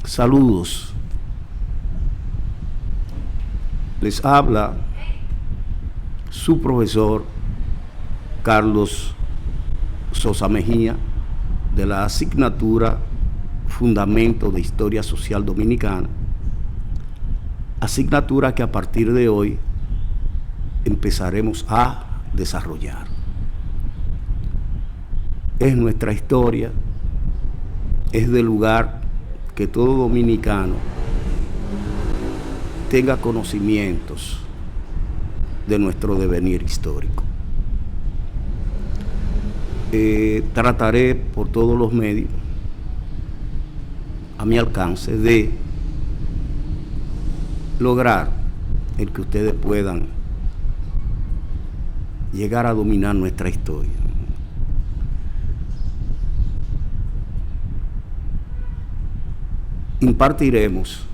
Saludos. Les habla su profesor Carlos Sosa Mejía de la asignatura Fundamento de Historia Social Dominicana, asignatura que a partir de hoy empezaremos a desarrollar. Es nuestra historia, es del lugar que todo dominicano tenga conocimientos de nuestro devenir histórico. Trataré por todos los medios a mi alcance de lograr el que ustedes puedan llegar a dominar nuestra historia. Impartiremos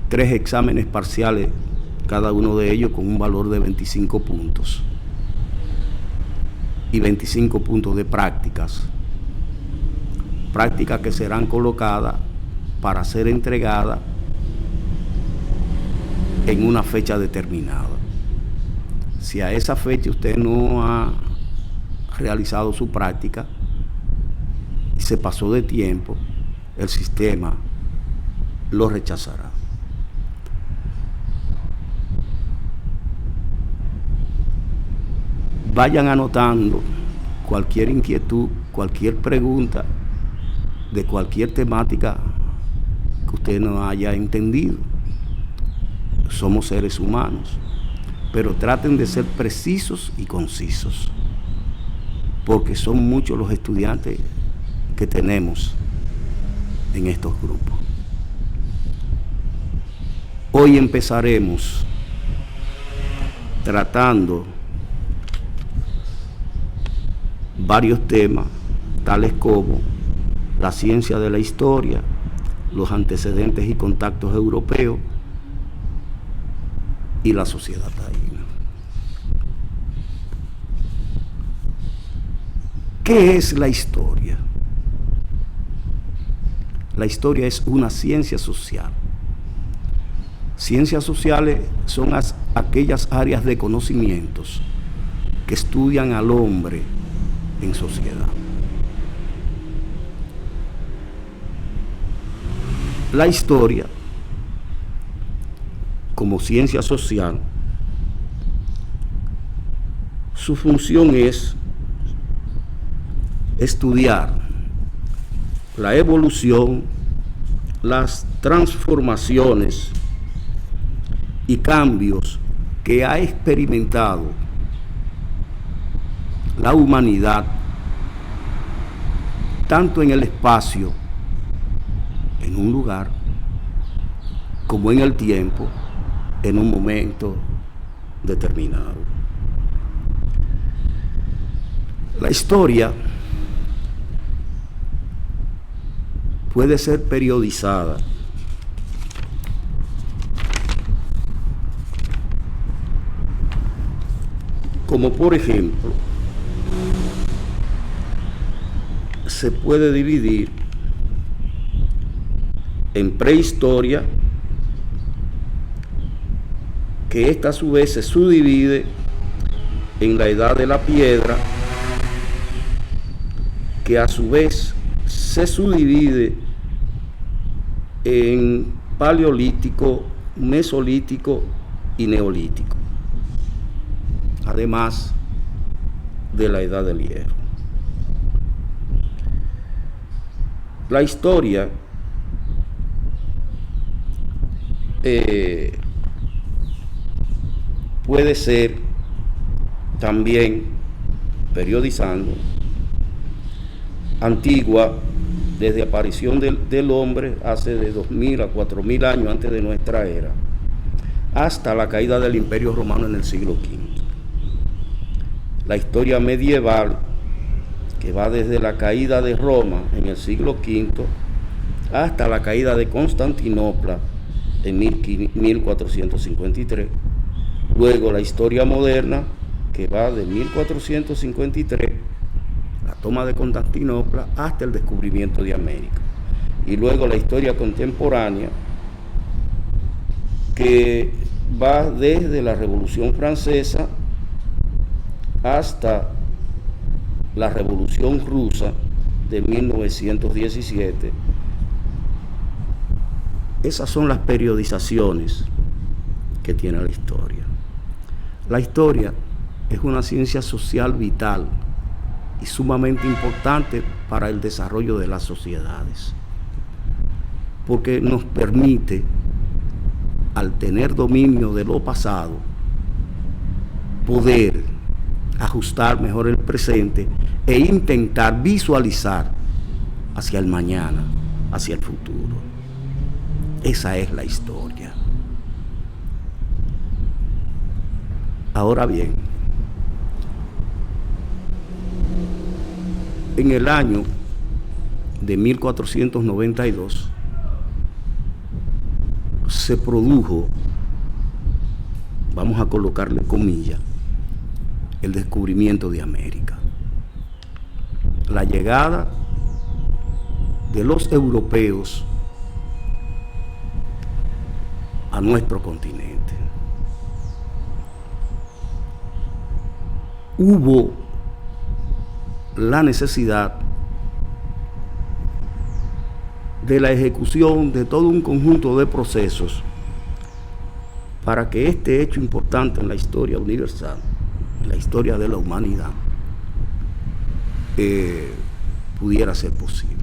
3 exámenes parciales, cada uno de ellos con un valor de 25 puntos y 25 puntos de prácticas que serán colocadas para ser entregadas en una fecha determinada. Si a esa fecha usted no ha realizado su práctica y se pasó de tiempo, el sistema lo rechazará. Vayan anotando cualquier inquietud, cualquier pregunta de cualquier temática que usted no haya entendido. Somos seres humanos, pero traten de ser precisos y concisos, porque son muchos los estudiantes que tenemos en estos grupos. Hoy empezaremos tratando varios temas, tales como la ciencia de la historia, los antecedentes y contactos europeos y la sociedad taína. ¿Qué es la historia? La historia es una ciencia social. Ciencias sociales son aquellas áreas de conocimientos que estudian al hombre en sociedad. La historia, como ciencia social, su función es estudiar la evolución, las transformaciones y cambios que ha experimentado la humanidad, tanto en el espacio, en un lugar, como en el tiempo, en un momento determinado. La historia puede ser periodizada como, por ejemplo, se puede dividir en prehistoria, que esta a su vez se subdivide en la edad de la piedra, que a su vez se subdivide en paleolítico, mesolítico y neolítico, además de la edad del hierro. La historia puede ser también, periodizando, antigua, desde aparición del hombre hace de 2000 a 4000 años antes de nuestra era, hasta la caída del Imperio Romano en el siglo V. La historia medieval, que va desde la caída de Roma en el siglo V hasta la caída de Constantinopla en 1453. Luego la historia moderna, que va de 1453, la toma de Constantinopla, hasta el descubrimiento de América. y luego la historia contemporánea, que va desde la Revolución Francesa hasta la Revolución Rusa de 1917. Esas son las periodizaciones que tiene la historia. La historia es una ciencia social vital y sumamente importante para el desarrollo de las sociedades, porque nos permite, al tener dominio de lo pasado, poder ajustar mejor el presente e intentar visualizar hacia el mañana, hacia el futuro. Esa es la historia. Ahora bien, en el año de 1492 se produjo, vamos a colocarle comillas, el descubrimiento de América. La llegada de los europeos a nuestro continente. Hubo la necesidad de la ejecución de todo un conjunto de procesos para que este hecho importante en la historia universal, en la historia de la humanidad, pudiera ser posible.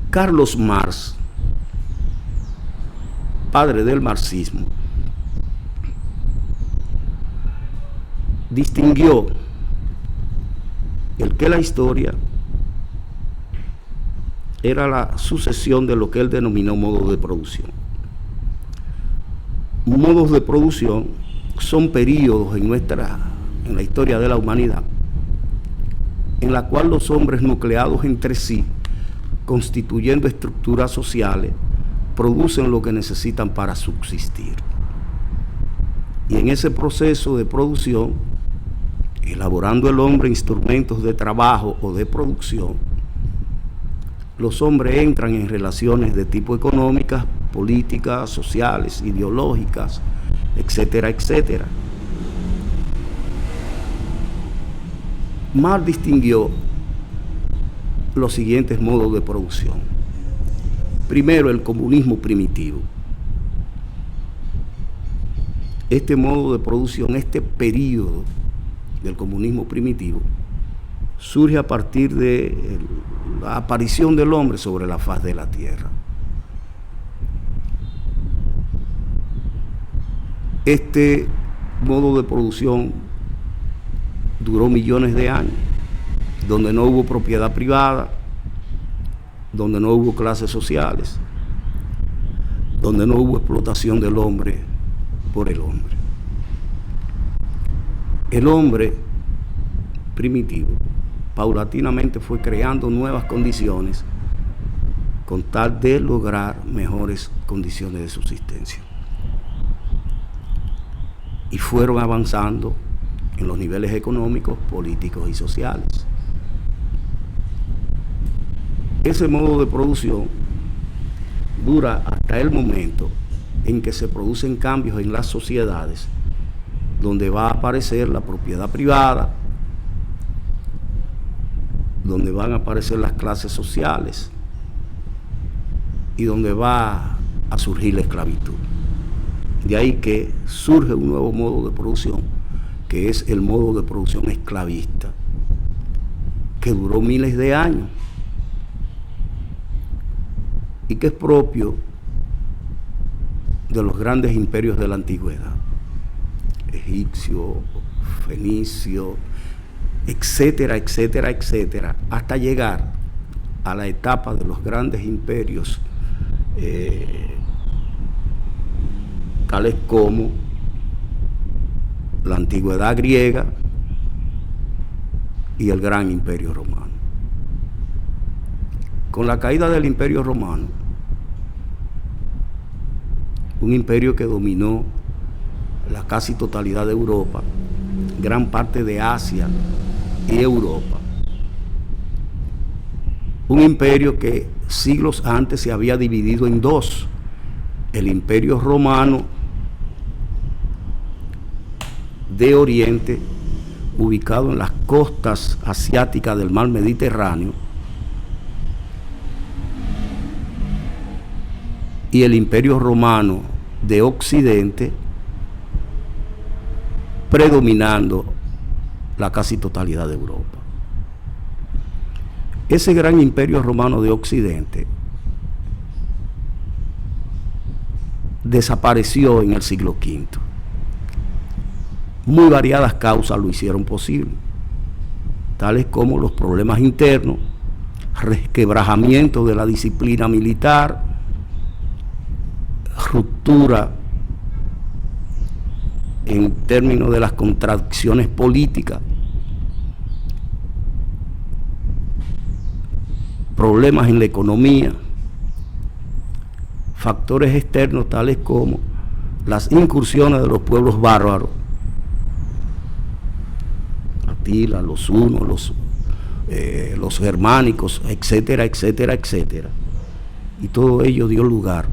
Carlos Marx, padre del marxismo, distinguió el que la historia era la sucesión de lo que él denominó modos de producción. Modos de producción son periodos en la historia de la humanidad en la cual los hombres nucleados entre sí, constituyendo estructuras sociales, producen lo que necesitan para subsistir. Y en ese proceso de producción, elaborando el hombre instrumentos de trabajo o de producción, los hombres entran en relaciones de tipo económicas, políticas, sociales, ideológicas, etcétera, etcétera. Marx distinguió los siguientes modos de producción. Primero, el comunismo primitivo. Este modo de producción, este periodo del comunismo primitivo, surge a partir de la aparición del hombre sobre la faz de la tierra. Este modo de producción duró millones de años, donde no hubo propiedad privada, donde no hubo clases sociales, donde no hubo explotación del hombre por el hombre. El hombre primitivo paulatinamente fue creando nuevas condiciones con tal de lograr mejores condiciones de subsistencia. Y fueron avanzando en los niveles económicos, políticos y sociales. Ese modo de producción dura hasta el momento en que se producen cambios en las sociedades, donde va a aparecer la propiedad privada, donde van a aparecer las clases sociales y donde va a surgir la esclavitud. De ahí que surge un nuevo modo de producción, que es el modo de producción esclavista, que duró miles de años y que es propio de los grandes imperios de la antigüedad, egipcio, fenicio, etcétera, etcétera, etcétera, hasta llegar a la etapa de los grandes imperios, tales como la antigüedad griega y el gran imperio romano. Con la caída del imperio romano, un imperio que dominó la casi totalidad de Europa, gran parte de Asia y Europa, Un imperio que siglos antes se había dividido en dos: el Imperio Romano de Oriente, ubicado en las costas asiáticas del mar Mediterráneo, y el Imperio Romano de Occidente, predominando la casi totalidad de Europa. Ese gran Imperio Romano de Occidente desapareció en el siglo V. Muy variadas causas lo hicieron posible, tales como los problemas internos, resquebrajamiento de la disciplina militar, ruptura en términos de las contradicciones políticas, problemas en la economía, factores externos tales como las incursiones de los pueblos bárbaros, Atila, los hunos, los germánicos, etcétera, etcétera, etcétera. Y todo ello dio lugar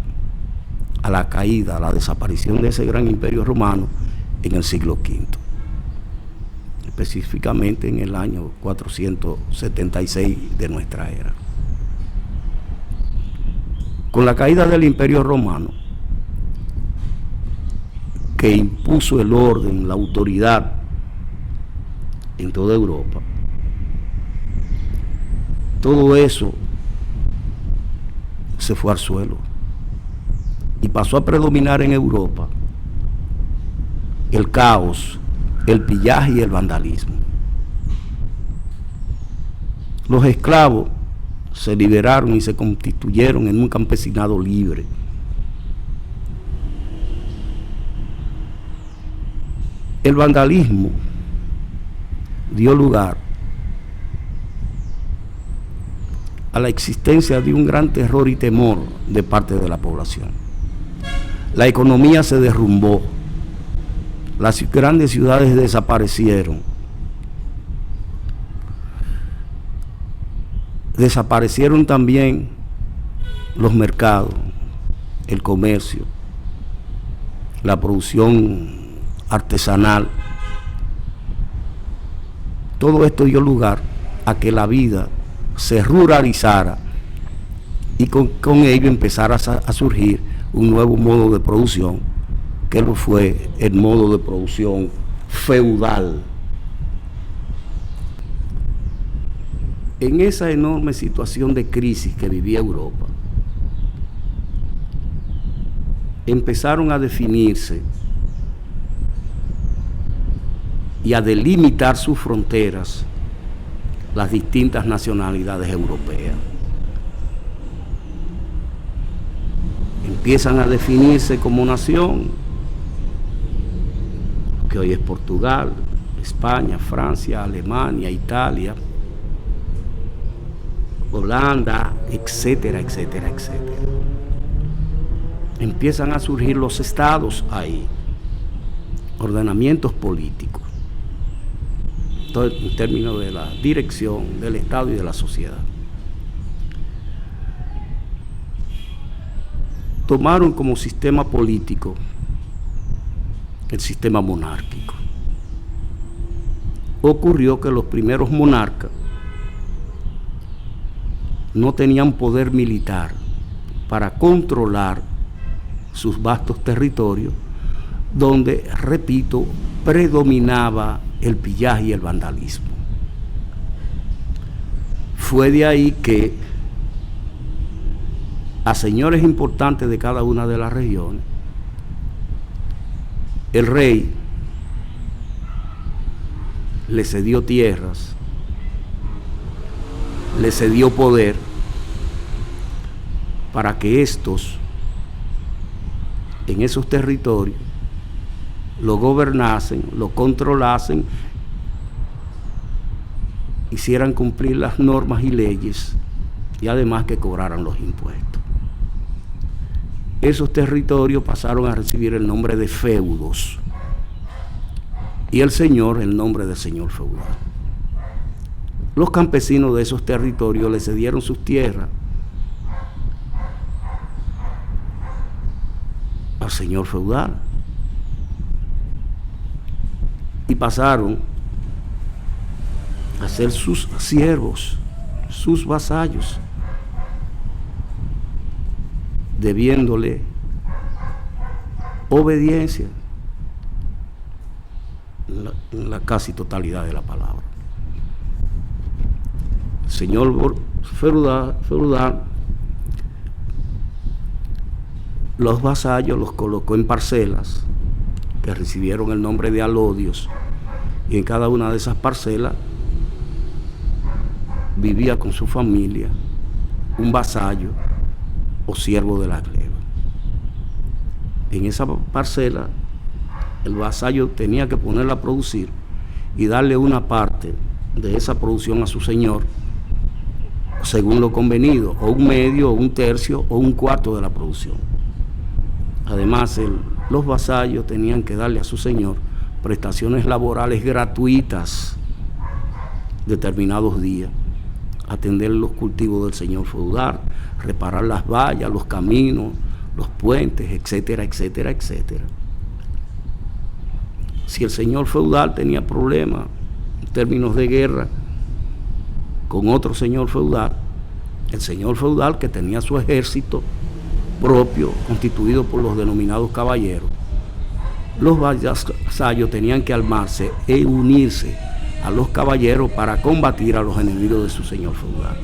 a la caída, a la desaparición de ese gran imperio romano en el siglo V, específicamente en el año 476 de nuestra era. Con la caída del Imperio Romano, que impuso el orden, la autoridad en toda Europa, todo eso se fue al suelo y pasó a predominar en Europa el caos, el pillaje y el vandalismo. Los esclavos se liberaron y se constituyeron en un campesinado libre. El vandalismo dio lugar a la existencia de un gran terror y temor de parte de la población. La economía se derrumbó, las grandes ciudades desaparecieron, desaparecieron también los mercados, el comercio, la producción artesanal. Todo esto dio lugar a que la vida se ruralizara y con ello empezara a surgir un nuevo modo de producción, que lo fue el modo de producción feudal. En esa enorme situación de crisis que vivía Europa, empezaron a definirse y a delimitar sus fronteras las distintas nacionalidades europeas. Empiezan a definirse como nación, que hoy es Portugal, España, Francia, Alemania, Italia, Holanda, etcétera, etcétera, etcétera. Empiezan a surgir los estados ahí, ordenamientos políticos, todo en términos de la dirección del Estado y de la sociedad. Tomaron como sistema político el sistema monárquico. Ocurrió que los primeros monarcas no tenían poder militar para controlar sus vastos territorios, donde, repito, predominaba el pillaje y el vandalismo. Fue de ahí que a señores importantes de cada una de las regiones, el rey le cedió tierras, le cedió poder para que estos, en esos territorios, lo gobernasen, lo controlasen, hicieran cumplir las normas y leyes, y además que cobraran los impuestos. Esos territorios pasaron a recibir el nombre de feudos, y el señor el nombre de señor feudal. los campesinos de esos territorios le cedieron sus tierras al señor feudal y pasaron a ser sus siervos, sus vasallos, debiéndole obediencia en la casi totalidad de la palabra. El señor feudal los vasallos los colocó en parcelas que recibieron el nombre de alodios, y en cada una de esas parcelas vivía con su familia un vasallo o siervo de la gleba. En esa parcela el vasallo tenía que ponerla a producir y darle una parte de esa producción a su señor según lo convenido, o un medio, o un tercio, o un cuarto de la producción. Además, los vasallos tenían que darle a su señor prestaciones laborales gratuitas determinados días, atender los cultivos del señor feudal, reparar las vallas, los caminos, los puentes, etcétera, etcétera, etcétera. Si el señor feudal tenía problemas en términos de guerra con otro señor feudal, el señor feudal, que tenía su ejército propio constituido por los denominados caballeros, los vasallos tenían que armarse e unirse a los caballeros para combatir a los enemigos de su señor feudal.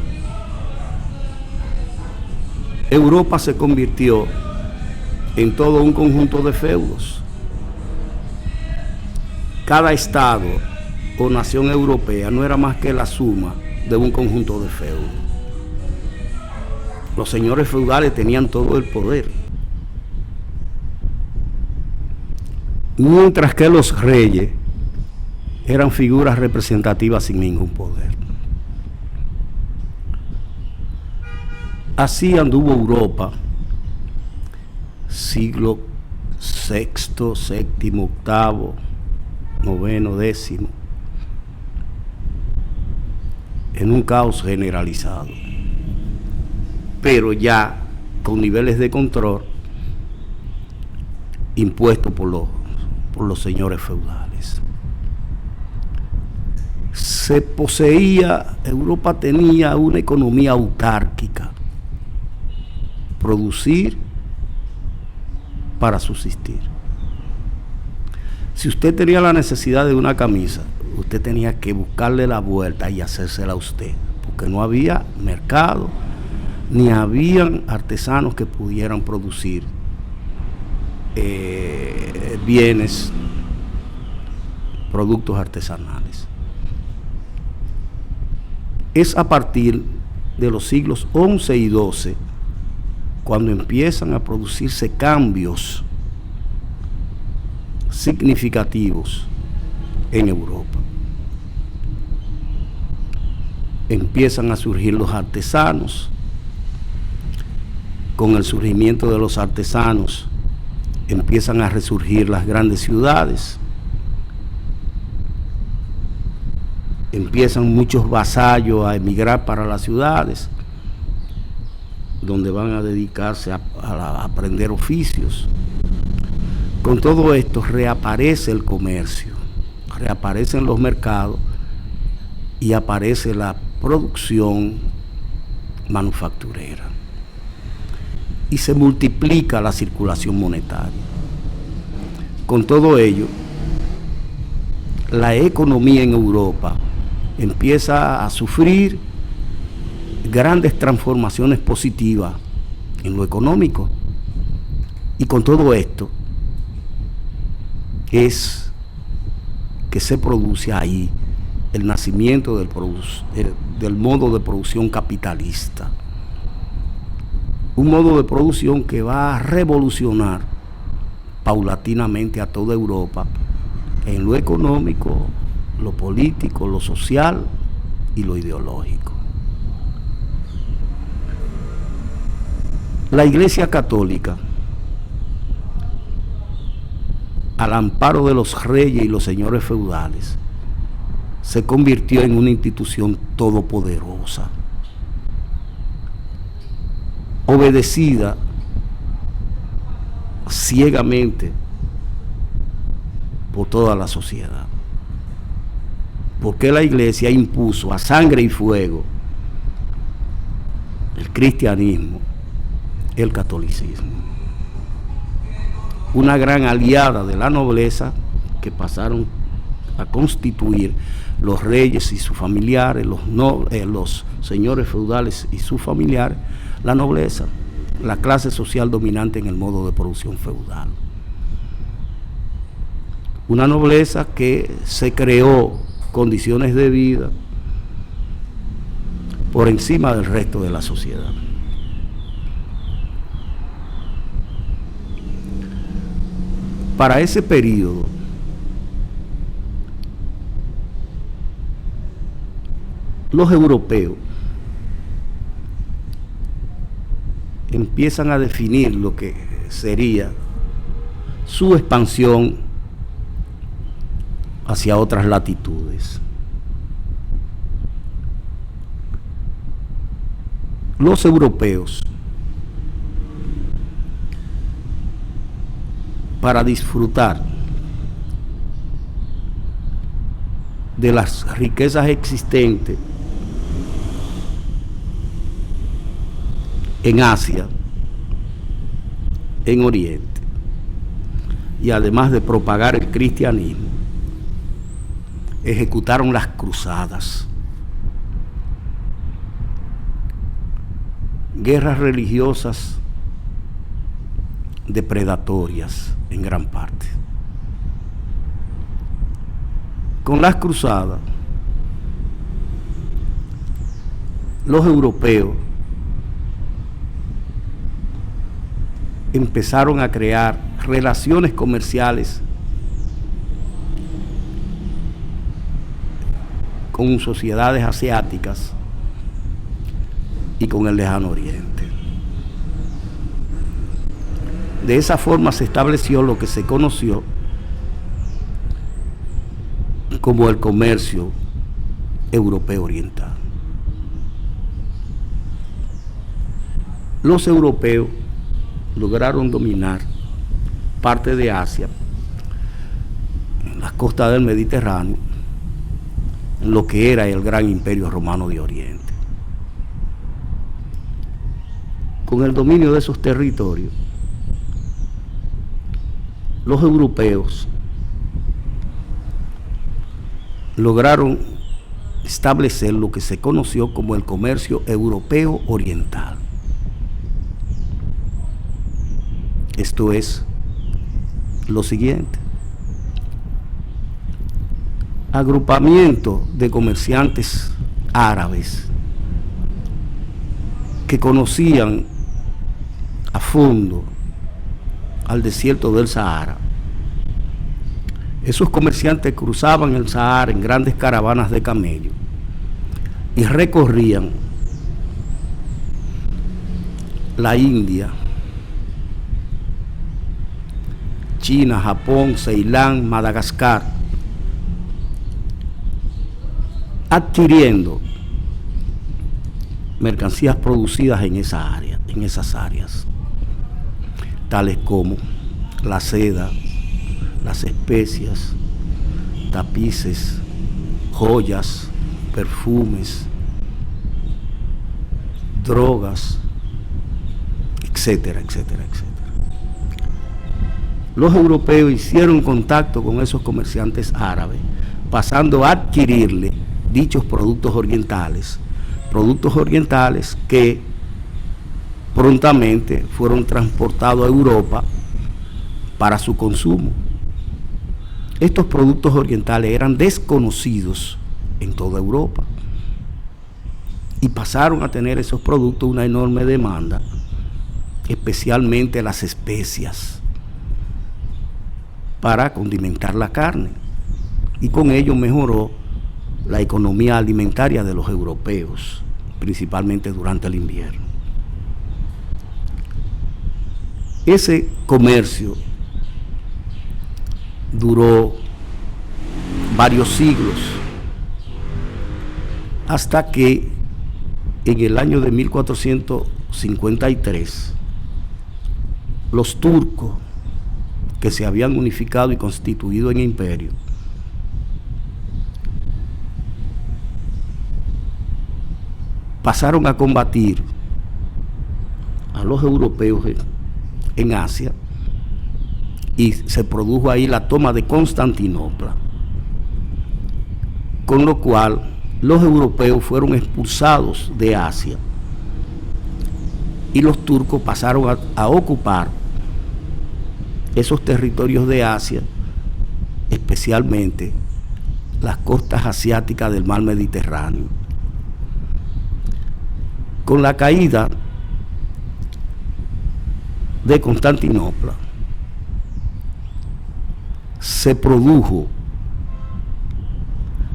Europa se convirtió en todo un conjunto de feudos. Cada estado o nación europea no era más que la suma de un conjunto de feudos. Los señores feudales tenían todo el poder, mientras que los reyes eran figuras representativas sin ningún poder. Así anduvo Europa, siglo sexto, séptimo, octavo, noveno, décimo, en un caos generalizado, pero ya con niveles de control impuestos por los señores feudales. Europa tenía una economía autárquica, producir para subsistir. Si usted tenía la necesidad de una camisa, usted tenía que buscarle la vuelta y hacérsela a usted, porque no había mercado, ni habían artesanos que pudieran producir bienes, productos artesanales. Es a partir de los siglos XI y XII cuando empiezan a producirse cambios significativos en Europa. Empiezan a surgir los artesanos. Con el surgimiento de los artesanos empiezan a resurgir las grandes ciudades. Empiezan muchos vasallos a emigrar para las ciudades, donde van a dedicarse a aprender oficios. Con todo esto reaparece el comercio, reaparecen los mercados y aparece la producción manufacturera. Y se multiplica la circulación monetaria. Con todo ello, la economía en Europa empieza a sufrir grandes transformaciones positivas en lo económico. Y con todo esto es que se produce ahí el nacimiento del modo de producción capitalista. Un modo de producción que va a revolucionar paulatinamente a toda Europa en lo económico, lo político, lo social y lo ideológico. La Iglesia Católica, al amparo de los reyes y los señores feudales, se convirtió en una institución todopoderosa, obedecida ciegamente por toda la sociedad. Porque la Iglesia impuso a sangre y fuego el cristianismo, el catolicismo. Una gran aliada de la nobleza que pasaron a constituir los reyes y sus familiares, los señores feudales y sus familiares, la nobleza, la clase social dominante en el modo de producción feudal. Una nobleza que se creó condiciones de vida por encima del resto de la sociedad. Para ese periodo, los europeos empiezan a definir lo que sería su expansión hacia otras latitudes. Los europeos, para disfrutar de las riquezas existentes en Asia, en Oriente, y además de propagar el cristianismo, ejecutaron las cruzadas, guerras religiosas depredatorias en gran parte. Con las cruzadas, los europeos empezaron a crear relaciones comerciales con sociedades asiáticas y con el Lejano Oriente. De esa forma se estableció lo que se conoció como el comercio europeo oriental. Los europeos lograron dominar parte de Asia, en las costas del Mediterráneo, en lo que era el gran imperio romano de Oriente. Con el dominio de esos territorios, los europeos lograron establecer lo que se conoció como el comercio europeo oriental. Esto es lo siguiente: agrupamiento de comerciantes árabes que conocían a fondo al desierto del Sahara. Esos comerciantes cruzaban el Sahara en grandes caravanas de camello y recorrían la India, China, Japón, Ceilán, Madagascar, adquiriendo mercancías producidas en esas áreas, tales como la seda, las especias, tapices, joyas, perfumes, drogas, etcétera, etcétera, etcétera. Los europeos hicieron contacto con esos comerciantes árabes, pasando a adquirirle dichos productos orientales que prontamente fueron transportados a Europa para su consumo. Estos productos orientales eran desconocidos en toda Europa y pasaron a tener esos productos una enorme demanda, especialmente las especias para condimentar la carne, y con ello mejoró la economía alimentaria de los europeos, principalmente durante el invierno. Ese comercio duró varios siglos hasta que en el año de 1453 los turcos, que se habían unificado y constituido en imperio, pasaron a combatir a los europeos en Asia, y se produjo ahí la toma de Constantinopla, con lo cual los europeos fueron expulsados de Asia y los turcos pasaron a ocupar esos territorios de Asia, especialmente las costas asiáticas del mar Mediterráneo. Con la caída de Constantinopla se produjo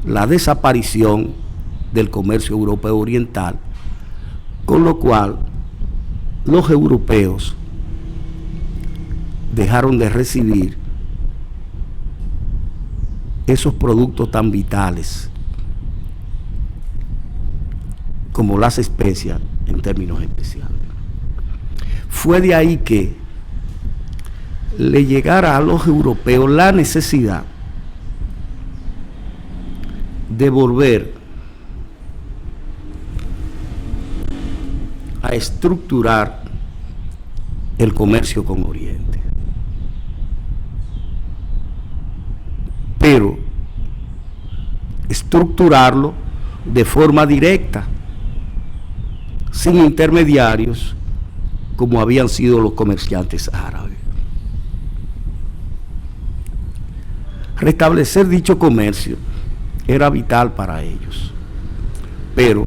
la desaparición del comercio europeo oriental, con lo cual los europeos dejaron de recibir esos productos tan vitales como las especias en términos especiales. Fue de ahí que le llegara a los europeos la necesidad de volver a estructurar el comercio con Oriente. Pero estructurarlo de forma directa, sin intermediarios, como habían sido los comerciantes árabes. Restablecer dicho comercio era vital para ellos, pero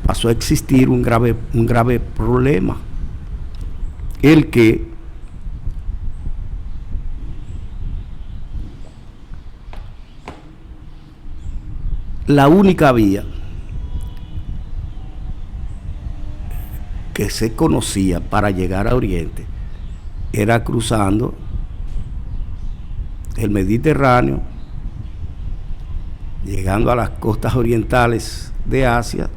pasó a existir un grave problema, el que la única vía que se conocía para llegar a Oriente era cruzando el Mediterráneo, llegando a las costas orientales de Asia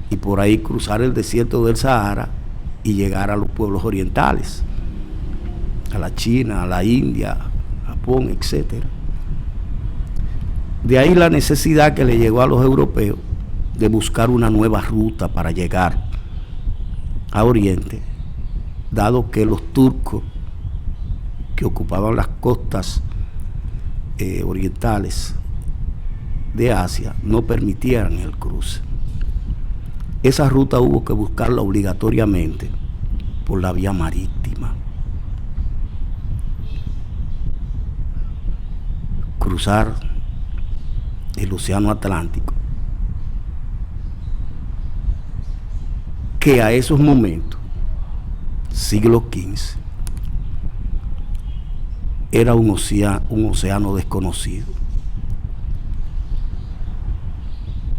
y por ahí cruzar el desierto del Sahara y llegar a los pueblos orientales, a la China, a la India, Japón, etc. De ahí la necesidad que le llegó a los europeos de buscar una nueva ruta para llegar a Oriente, dado que los turcos que ocupaban las costas orientales de Asia no permitieran el cruce. Esa ruta hubo que buscarla obligatoriamente por la vía marítima. Cruzar el Océano Atlántico, que a esos momentos, siglo XV, era un océano desconocido.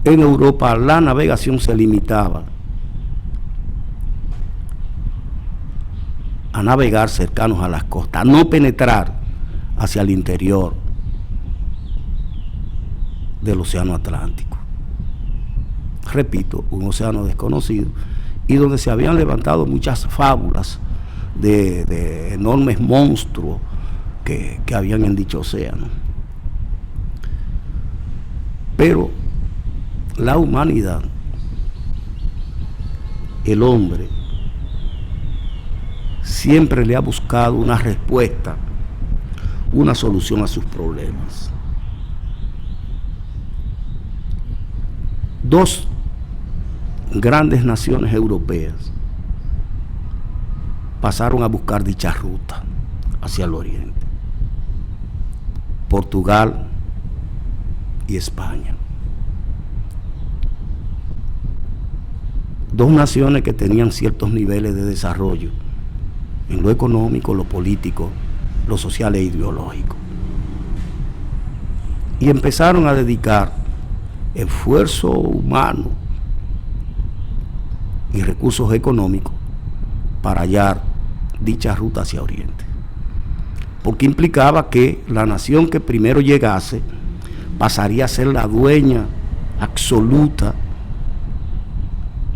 En Europa la navegación se limitaba a navegar cercanos a las costas, no penetrar hacia el interior del Océano Atlántico. Repito, un océano desconocido, y donde se habían levantado muchas fábulas de enormes monstruos que habían en dicho océano. Pero la humanidad, el hombre, siempre le ha buscado una respuesta, una solución a sus problemas. Dos grandes naciones europeas pasaron a buscar dicha ruta hacia el oriente: Portugal y España. Dos naciones que tenían ciertos niveles de desarrollo en lo económico, lo político, lo social e ideológico, y empezaron a dedicar esfuerzo humano y recursos económicos para hallar dicha ruta hacia Oriente, porque implicaba que la nación que primero llegase pasaría a ser la dueña absoluta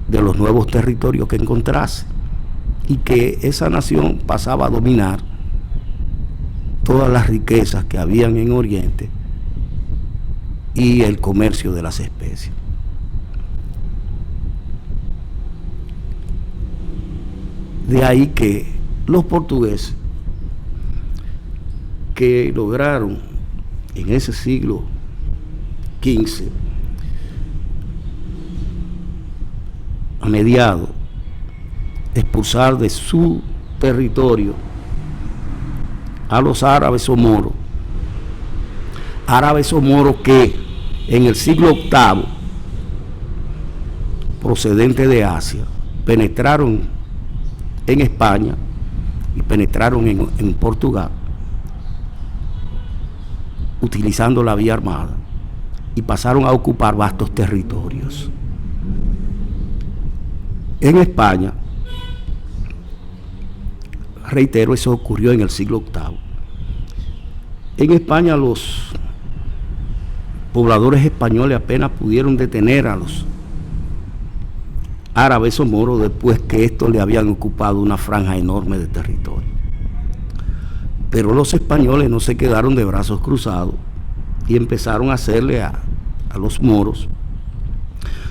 de los nuevos territorios que encontrase, y que esa nación pasaba a dominar todas las riquezas que habían en Oriente y el comercio de las especies. De ahí que los portugueses, que lograron en ese siglo XV, a mediados, expulsar de su territorio a los árabes o moros que en el siglo VIII, procedente de Asia, penetraron en España y penetraron en Portugal, utilizando la vía armada, y pasaron a ocupar vastos territorios. En España, reitero, eso ocurrió en el siglo VIII. En España los pobladores españoles apenas pudieron detener a los árabes o moros después que estos le habían ocupado una franja enorme de territorio. Pero los españoles no se quedaron de brazos cruzados y empezaron a hacerle a los moros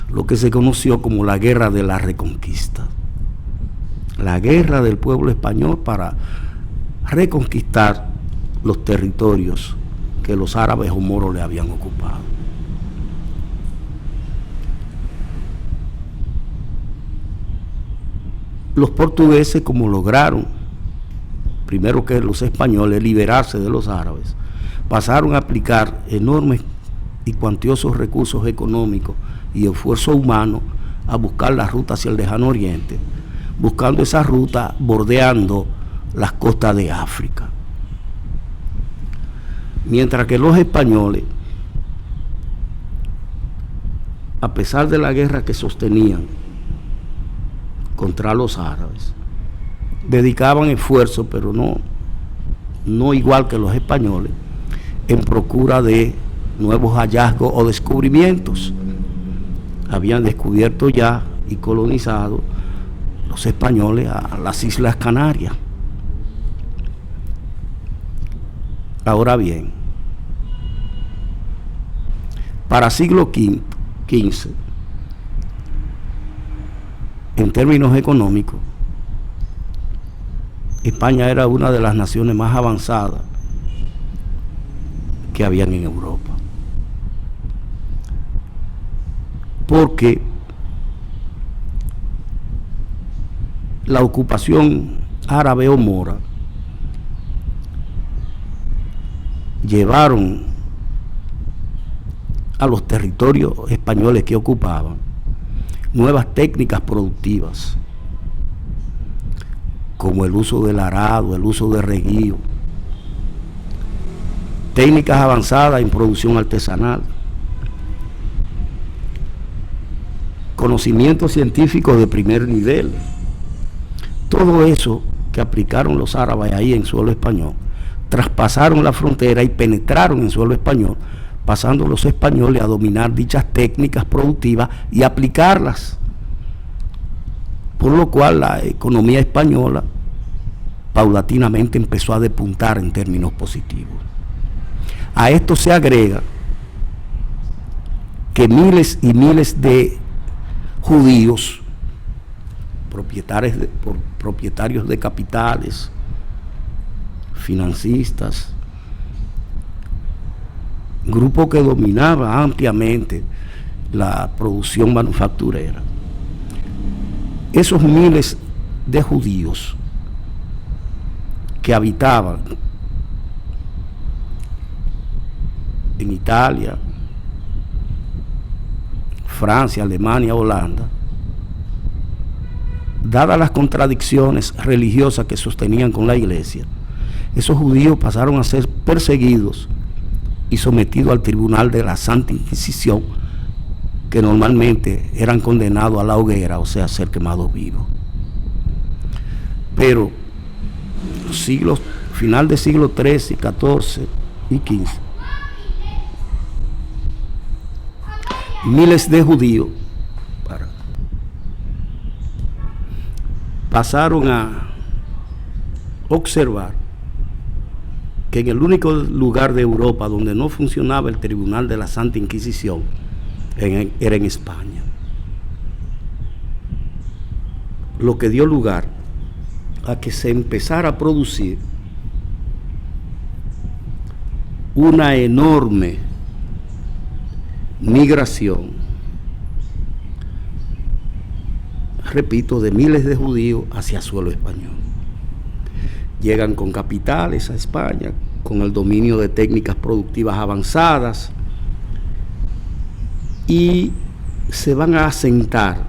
lo que se conoció como la Guerra de la Reconquista. La guerra del pueblo español para reconquistar los territorios que los árabes o moros le habían ocupado. Los portugueses, como lograron, primero que los españoles, liberarse de los árabes, pasaron a aplicar enormes y cuantiosos recursos económicos y esfuerzo humano a buscar la ruta hacia el lejano oriente, buscando esa ruta bordeando las costas de África. Mientras que los españoles, a pesar de la guerra que sostenían contra los árabes, dedicaban esfuerzo, pero no igual que los españoles, en procura de nuevos hallazgos o descubrimientos. Habían descubierto ya y colonizado los españoles a las Islas Canarias. Ahora bien, para siglo XV, en términos económicos, España era una de las naciones más avanzadas que habían en Europa, porque la ocupación árabe o mora llevaron a los territorios españoles que ocupaban nuevas técnicas productivas, como el uso del arado, el uso de reguío, técnicas avanzadas en producción artesanal, conocimientos científicos de primer nivel. Todo eso que aplicaron los árabes ahí en suelo español, traspasaron la frontera y penetraron en suelo español, pasando los españoles a dominar dichas técnicas productivas y aplicarlas, por lo cual la economía española paulatinamente empezó a despuntar en términos positivos. A esto se agrega que miles y miles de judíos, propietarios de capitales, financistas, grupo que dominaba ampliamente la producción manufacturera. Esos miles de judíos que habitaban en Italia, Francia, Alemania, Holanda, dadas las contradicciones religiosas que sostenían con la iglesia, esos judíos pasaron a ser perseguidos y sometidos al tribunal de la Santa Inquisición, que normalmente eran condenados a la hoguera, o sea, a ser quemados vivos. Pero final del siglo XIII, XIV y XV, miles de judíos pasaron a observar que en el único lugar de Europa donde no funcionaba el Tribunal de la Santa Inquisición era en España. Lo que dio lugar a que se empezara a producir una enorme migración, repito, de miles de judíos hacia suelo español. Llegan con capitales a España, con el dominio de técnicas productivas avanzadas, y se van a asentar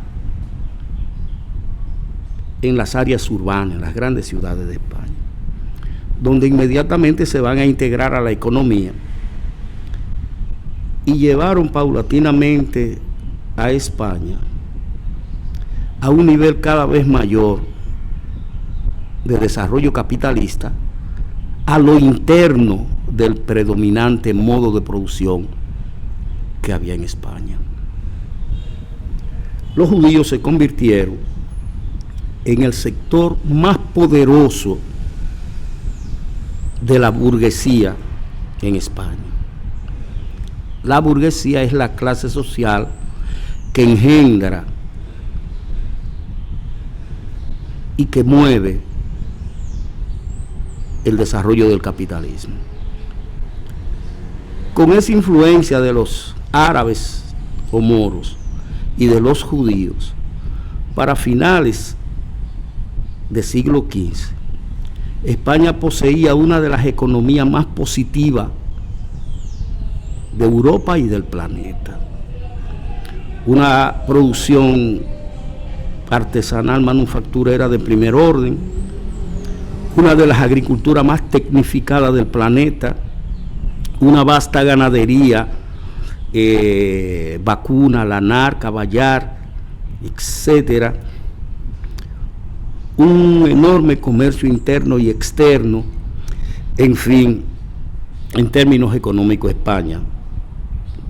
en las áreas urbanas, en las grandes ciudades de España, donde inmediatamente se van a integrar a la economía, y llevaron paulatinamente a España a un nivel cada vez mayor de desarrollo capitalista, a lo interno del predominante modo de producción que había en España. Los judíos se convirtieron en el sector más poderoso de la burguesía en España. La burguesía es la clase social que engendra y que mueve el desarrollo del capitalismo. Con esa influencia de los árabes o moros y de los judíos, para finales del siglo XV, España poseía una de las economías más positivas de Europa y del planeta. Una producción artesanal manufacturera de primer orden, una de las agriculturas más tecnificadas del planeta, una vasta ganadería vacuna, lanar, caballar, etcétera, un enorme comercio interno y externo. En fin, en términos económicos, España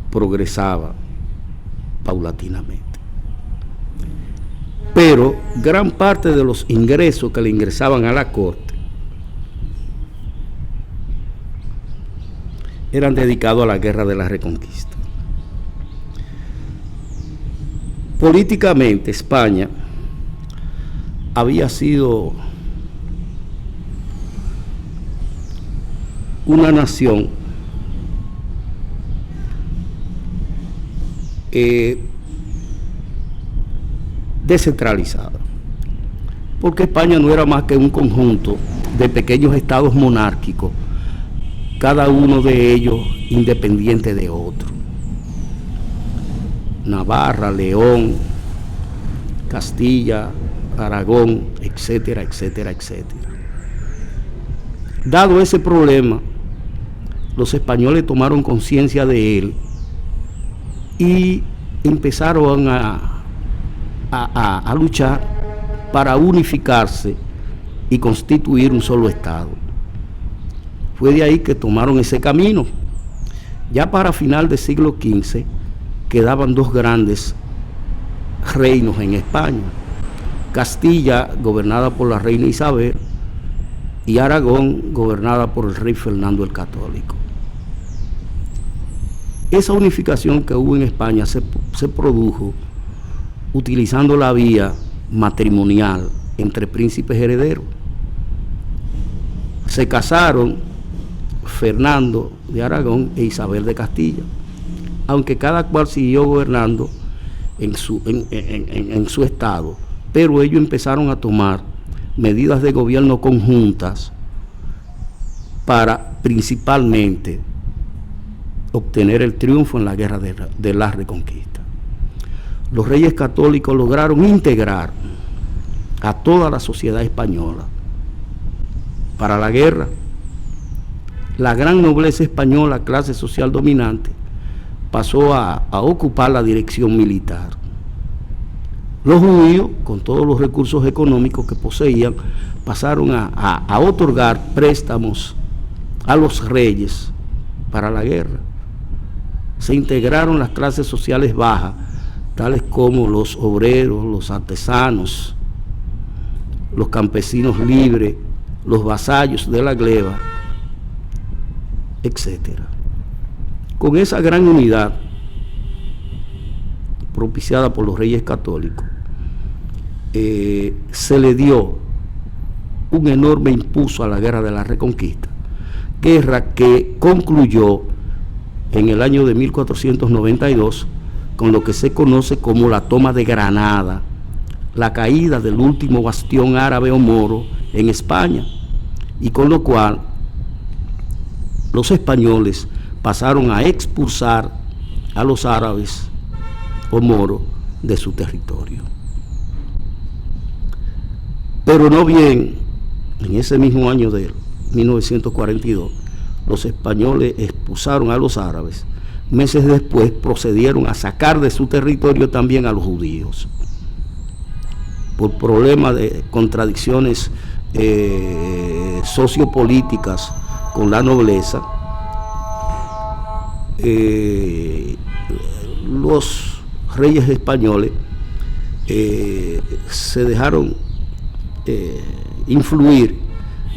progresaba paulatinamente. Pero gran parte de los ingresos que le ingresaban a la corte eran dedicados a la guerra de la Reconquista. Políticamente, España había sido una nación descentralizada, porque España no era más que un conjunto de pequeños estados monárquicos, cada uno de ellos independiente de otro. Navarra, León, Castilla, Aragón, etcétera, etcétera, etcétera. Dado ese problema, los españoles tomaron conciencia de él y empezaron a luchar para unificarse y constituir un solo estado. Fue de ahí que tomaron ese camino. Ya para final del siglo XV quedaban dos grandes reinos en España: Castilla, gobernada por la reina Isabel, y Aragón, gobernada por el rey Fernando el Católico. Esa unificación que hubo en España se produjo utilizando la vía matrimonial entre príncipes herederos. Se casaron Fernando de Aragón e Isabel de Castilla, aunque cada cual siguió gobernando en su estado, pero ellos empezaron a tomar medidas de gobierno conjuntas para principalmente obtener el triunfo en la guerra de la Reconquista. Los reyes católicos lograron integrar a toda la sociedad española para la guerra. La gran nobleza española, clase social dominante, pasó a ocupar la dirección militar. Los judíos, con todos los recursos económicos que poseían, pasaron a otorgar préstamos a los reyes para la guerra. se integraron las clases sociales bajas, tales como los obreros, los artesanos, los campesinos libres, los vasallos de la gleba, etc. Con esa gran unidad propiciada por los reyes católicos, se le dio un enorme impulso a la guerra de la Reconquista, guerra que concluyó en el año de 1492 con lo que se conoce como la toma de Granada, la caída del último bastión árabe o moro en España, y con lo cual los españoles pasaron a expulsar a los árabes o moros de su territorio. Pero no bien, en ese mismo año de 1942, los españoles expulsaron a los árabes. Meses después procedieron a sacar de su territorio también a los judíos. Por problemas de contradicciones sociopolíticas con la nobleza, los reyes españoles se dejaron influir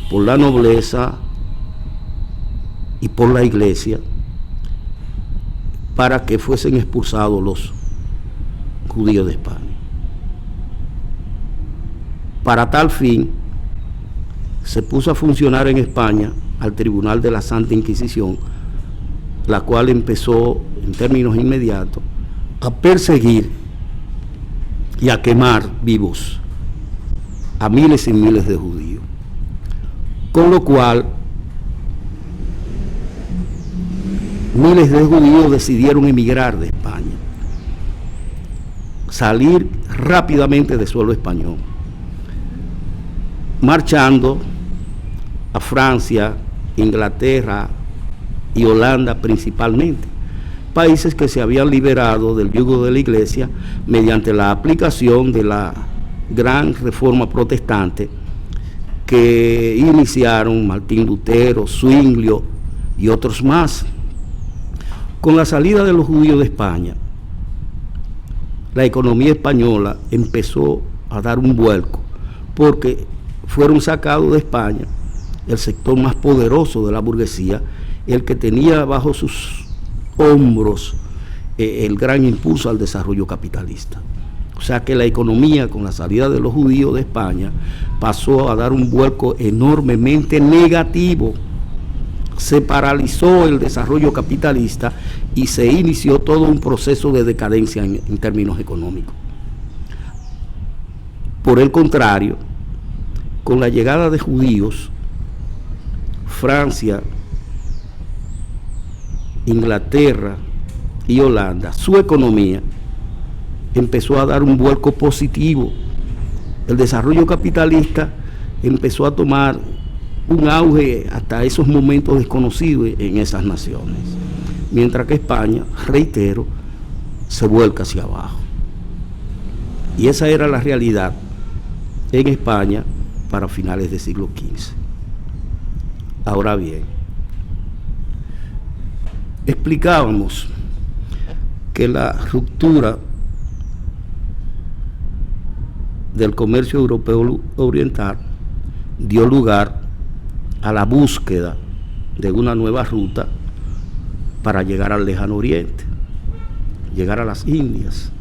por la nobleza y por la iglesia para que fuesen expulsados los judíos de España. Para tal fin se puso a funcionar en España al Tribunal de la Santa Inquisición, la cual empezó en términos inmediatos a perseguir y a quemar vivos a miles y miles de judíos, con lo cual miles de judíos decidieron emigrar de España, salir rápidamente del suelo español, marchando a Francia, Inglaterra y Holanda principalmente, países que se habían liberado del yugo de la Iglesia mediante la aplicación de la gran reforma protestante que iniciaron Martín Lutero, Zwinglio y otros más. Con la salida de los judíos de España, la economía española empezó a dar un vuelco, porque fueron sacados de España el sector más poderoso de la burguesía, el que tenía bajo sus hombros el gran impulso al desarrollo capitalista. O sea que la economía, con la salida de los judíos de España, pasó a dar un vuelco enormemente negativo. Se paralizó el desarrollo capitalista y se inició todo un proceso de decadencia en términos económicos. Por el contrario, con la llegada de judíos, Francia, Inglaterra y Holanda, su economía empezó a dar un vuelco positivo. El desarrollo capitalista empezó a tomar un auge hasta esos momentos desconocidos en esas naciones, mientras que España, reitero, se vuelca hacia abajo. Y esa era la realidad en España para finales del siglo XV. Ahora bien, explicábamos que la ruptura del comercio europeo oriental dio lugar a la búsqueda de una nueva ruta para llegar al lejano oriente, llegar a las Indias.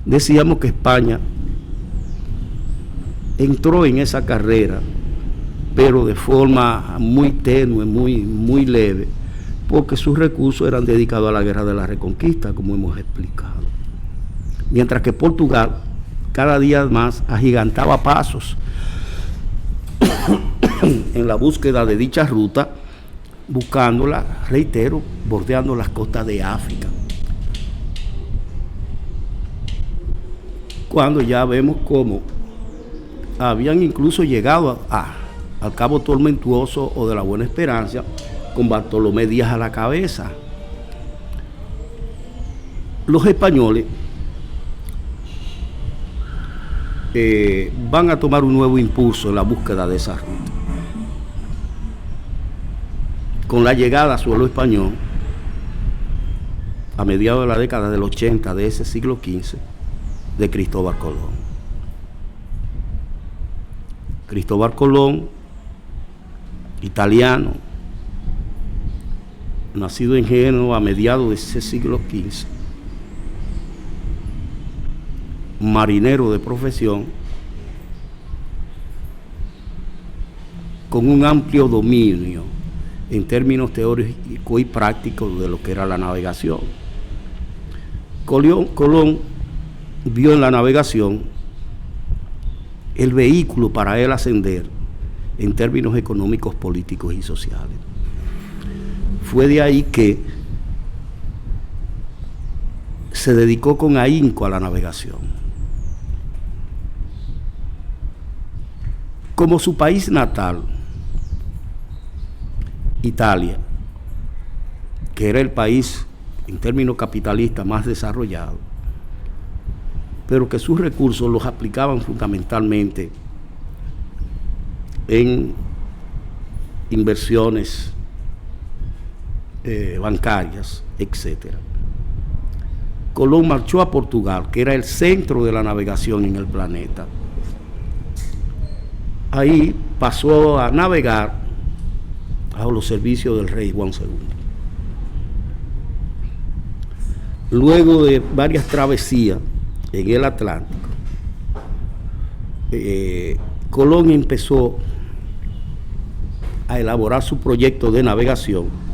Decíamos que España entró en esa carrera, pero de forma muy tenue, muy leve, porque sus recursos eran dedicados a la guerra de la Reconquista, como hemos explicado. Mientras que Portugal cada día más agigantaba pasos en la búsqueda de dicha ruta, buscándola, reitero, bordeando las costas de África. Cuando ya vemos cómo habían incluso llegado al Cabo Tormentuoso o de la Buena Esperanza, con Bartolomé Díaz a la cabeza. Los españoles van a tomar un nuevo impulso en la búsqueda de esa ruta. Con la llegada a suelo español, a mediados de la década del 80 de ese siglo XV, de Cristóbal Colón. Cristóbal Colón, italiano, nacido en Génova a mediados de ese siglo XV, marinero de profesión, con un amplio dominio en términos teóricos y prácticos de lo que era la navegación. Colón vio en la navegación el vehículo para él ascender en términos económicos, políticos y sociales. Fue de ahí que se dedicó con ahínco a la navegación. Como su país natal, Italia, que era el país en términos capitalistas más desarrollado, pero que sus recursos los aplicaban fundamentalmente en inversiones bancarias, etc. Colón marchó a Portugal, que era el centro de la navegación en el planeta. Ahí pasó a navegar bajo los servicios del rey Juan II. Luego de varias travesías en el Atlántico, Colón empezó a elaborar su proyecto de navegación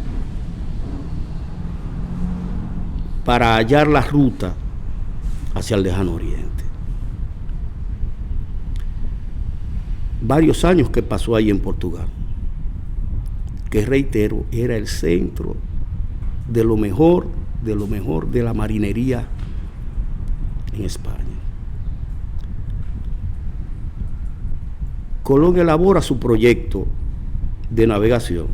para hallar la ruta hacia el lejano oriente. Varios años que pasó ahí en Portugal, que reitero, era el centro de lo mejor de la marinería en España. Colón elabora su proyecto de navegación,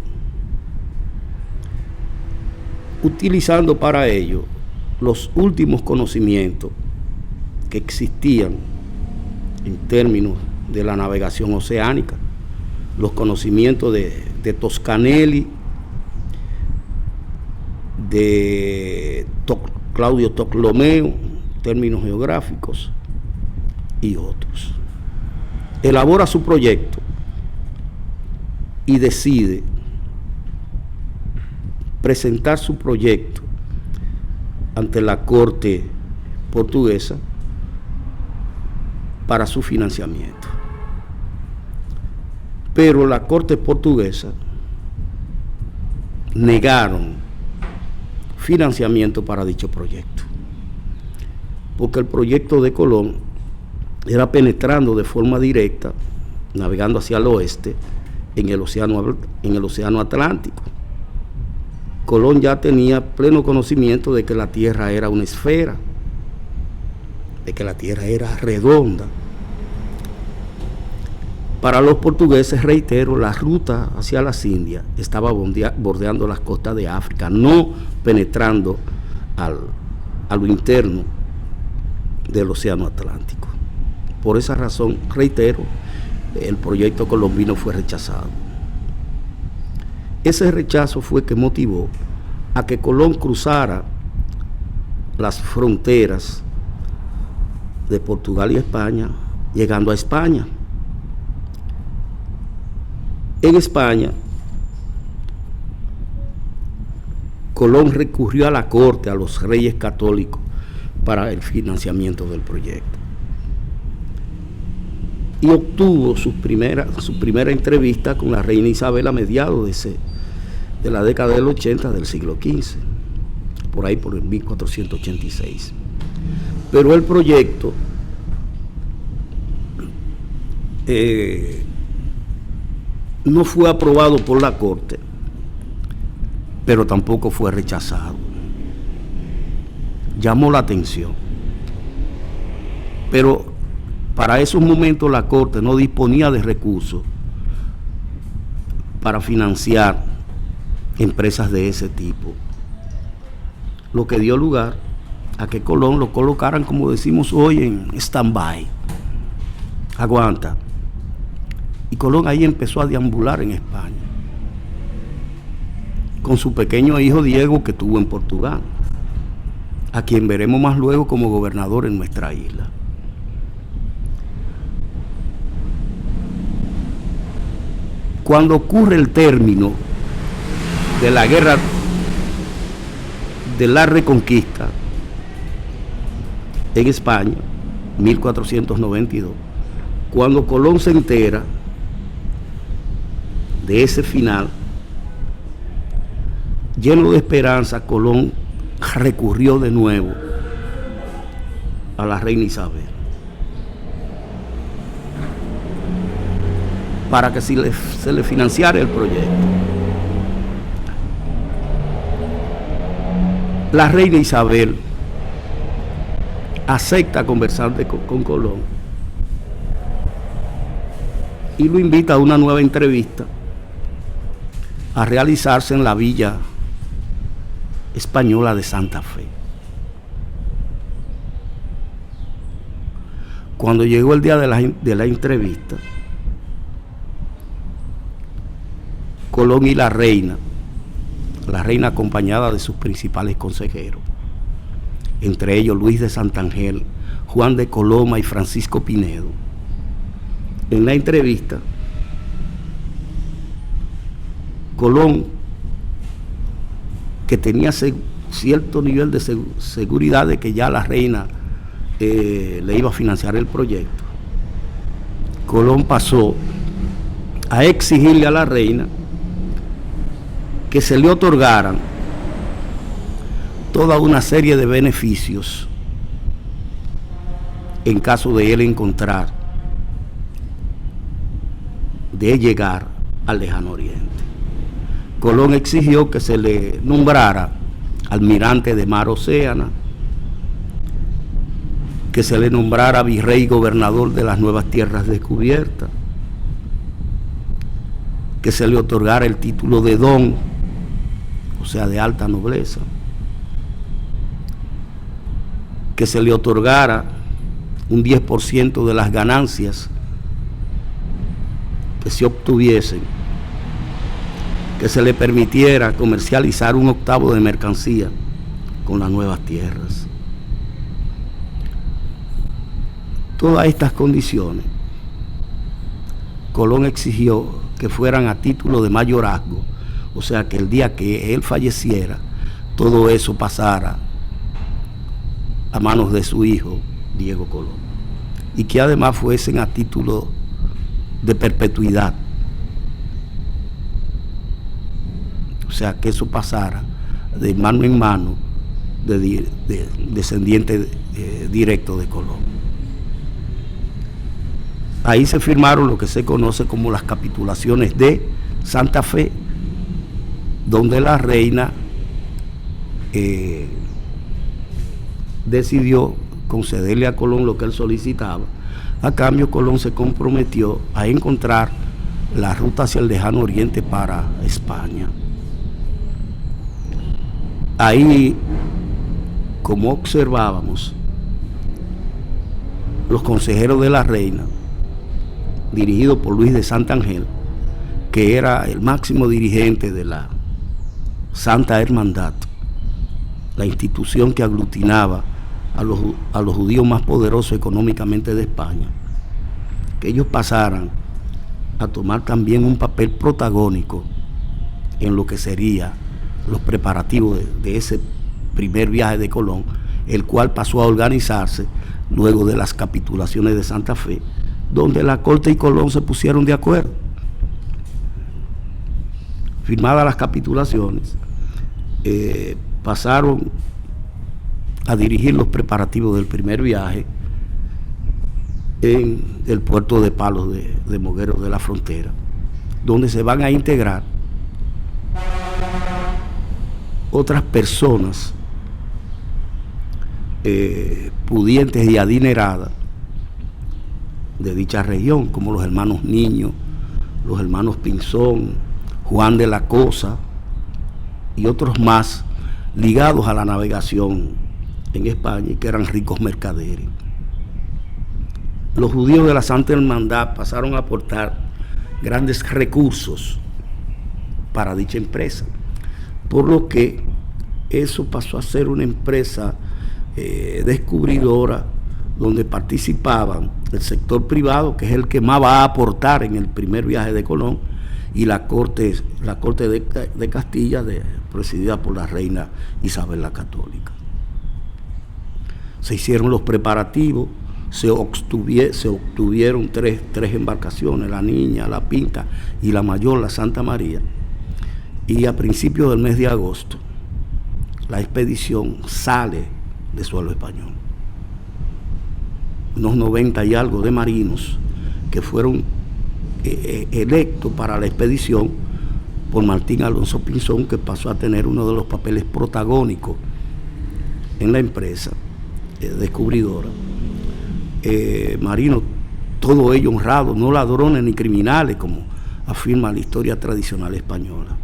utilizando para ello los últimos conocimientos que existían en términos de la navegación oceánica, los conocimientos de Toscanelli, de Claudio Ptolomeo, términos geográficos, y otros. Elabora su proyecto y decide presentar su proyecto ante la corte portuguesa para su financiamiento. Pero la corte portuguesa negaron financiamiento para dicho proyecto, porque el proyecto de Colón era penetrando de forma directa, navegando hacia el oeste, en el océano Atlántico. Colón ya tenía pleno conocimiento de que la Tierra era una esfera, de que la Tierra era redonda. Para los portugueses, reitero, la ruta hacia las Indias estaba bordeando las costas de África, no penetrando a lo interno del océano Atlántico. Por esa razón, reitero, el proyecto colombino fue rechazado. Ese rechazo fue que motivó a que Colón cruzara las fronteras de Portugal y España, llegando a España. En España, Colón recurrió a la corte, a los reyes católicos, para el financiamiento del proyecto. Y obtuvo su primera entrevista con la reina Isabel a mediados de la década del 80 del siglo XV, por ahí por el 1486. Pero el proyecto no fue aprobado por la corte, pero tampoco fue rechazado. Llamó la atención. Pero para esos momentos la corte no disponía de recursos para financiar empresas de ese tipo, lo que dio lugar a que Colón lo colocaran, como decimos hoy, en stand-by. Aguanta. Y Colón ahí empezó a deambular en España, con su pequeño hijo Diego, que tuvo en Portugal. a quien veremos más luego como gobernador en nuestra isla. Cuando ocurre el término de la guerra de la Reconquista en España, 1492, cuando Colón se entera de ese final, lleno de esperanza, Colón recurrió de nuevo a la reina Isabel para que se le financiara el proyecto. La reina Isabel acepta conversar con Colón y lo invita a una nueva entrevista a realizarse en la villa española de Santa Fe. Cuando llegó el día de la entrevista, Colón y la reina acompañada de sus principales consejeros, entre ellos Luis de Santangel, Juan de Coloma y Francisco Pinedo. En la entrevista, Colón, que tenía cierto nivel de seguridad de que ya la reina le iba a financiar el proyecto, Colón pasó a exigirle a la reina que se le otorgaran toda una serie de beneficios en caso de él encontrar de llegar al lejano oriente. Colón exigió que se le nombrara almirante de mar Océana, que se le nombrara virrey gobernador de las nuevas tierras descubiertas, que se le otorgara el título de don, o sea, de alta nobleza, que se le otorgara un 10% de las ganancias que se obtuviesen, que se le permitiera comercializar 1/8 de mercancía con las nuevas tierras. Todas estas condiciones, Colón exigió que fueran a título de mayorazgo, o sea, que el día que él falleciera, todo eso pasara a manos de su hijo, Diego Colón, y que además fuesen a título de perpetuidad, o sea, que eso pasara de mano en mano de descendiente directo de Colón. Ahí se firmaron lo que se conoce como las capitulaciones de Santa Fe, donde la reina decidió concederle a Colón lo que él solicitaba. A cambio, Colón se comprometió a encontrar la ruta hacia el lejano oriente para España. Ahí, como observábamos, los consejeros de la reina, dirigidos por Luis de Santangel, que era el máximo dirigente de la Santa Hermandad, la institución que aglutinaba a los judíos más poderosos económicamente de España, que ellos pasaran a tomar también un papel protagónico en lo que sería los preparativos de ese primer viaje de Colón, el cual pasó a organizarse luego de las capitulaciones de Santa Fe, donde la corte y Colón se pusieron de acuerdo. Firmadas las capitulaciones, pasaron a dirigir los preparativos del primer viaje en el puerto de Palos de Mogueros de la Frontera, donde se van a integrar otras personas pudientes y adineradas de dicha región, como los hermanos Niño, los hermanos Pinzón, Juan de la Cosa y otros más ligados a la navegación en España y que eran ricos mercaderes. Los judíos de la Santa Hermandad pasaron a aportar grandes recursos para dicha empresa, por lo que eso pasó a ser una empresa descubridora donde participaban el sector privado, que es el que más va a aportar en el primer viaje de Colón, y la corte de Castilla, presidida por la reina Isabel la Católica. Se hicieron los preparativos, se obtuvieron tres embarcaciones, la Niña, la Pinta y la Mayor, la Santa María, y a principios del mes de agosto la expedición sale de suelo español. Unos 90 y algo de marinos que fueron electos para la expedición por Martín Alonso Pinzón, que pasó a tener uno de los papeles protagónicos en la empresa descubridora. Marinos, todo ello honrado, no ladrones ni criminales, como afirma la historia tradicional española.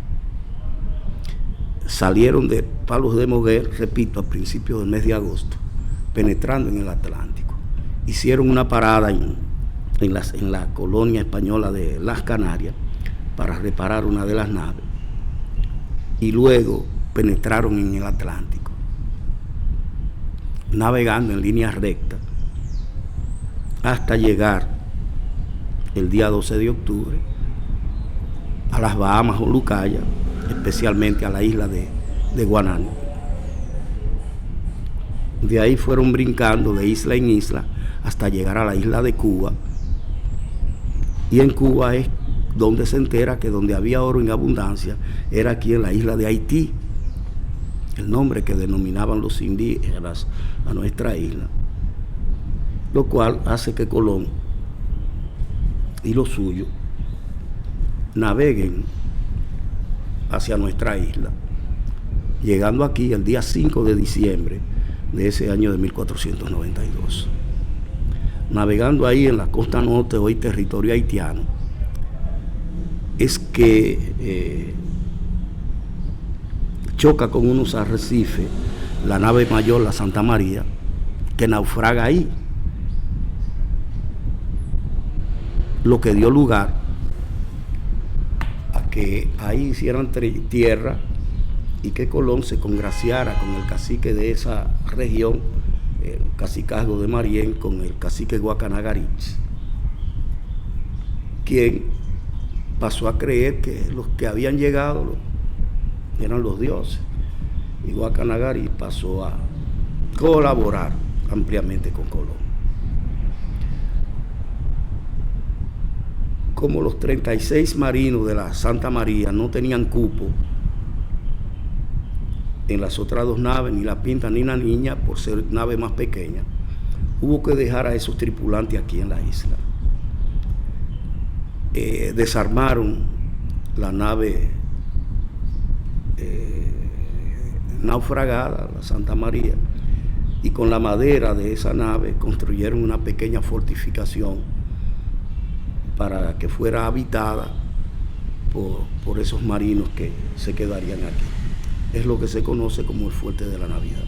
Salieron de Palos de Moguer, repito, a principios del mes de agosto, penetrando en el Atlántico. Hicieron una parada en la colonia española de Las Canarias para reparar una de las naves, y luego penetraron en el Atlántico, navegando en línea recta hasta llegar el día 12 de octubre a las Bahamas o Lucaya, especialmente a la isla de Guanán. De ahí fueron brincando de isla en isla hasta llegar a la isla de Cuba, y en Cuba es donde se entera que donde había oro en abundancia era aquí en la isla de Haití, el nombre que denominaban los indígenas a nuestra isla, lo cual hace que Colón y los suyos naveguen hacia nuestra isla, llegando aquí el día 5 de diciembre de ese año de 1492. Navegando ahí en la costa norte, hoy territorio haitiano, es que choca con unos arrecifes la nave mayor, la Santa María, que naufraga ahí, lo que dio lugar a que ahí hicieran tierra y que Colón se congraciara con el cacique de esa región, el cacicazgo de Marién, con el cacique Guacanagarich, quien pasó a creer que los que habían llegado eran los dioses, y Guacanagarich pasó a colaborar ampliamente con Colón. Como los 36 marinos de la Santa María no tenían cupo en las otras dos naves, ni la Pinta ni la Niña, por ser naves más pequeñas, hubo que dejar a esos tripulantes aquí en la isla. Desarmaron la nave naufragada, la Santa María, y con la madera de esa nave construyeron una pequeña fortificación para que fuera habitada por esos marinos que se quedarían aquí. Es lo que se conoce como el Fuerte de la Navidad.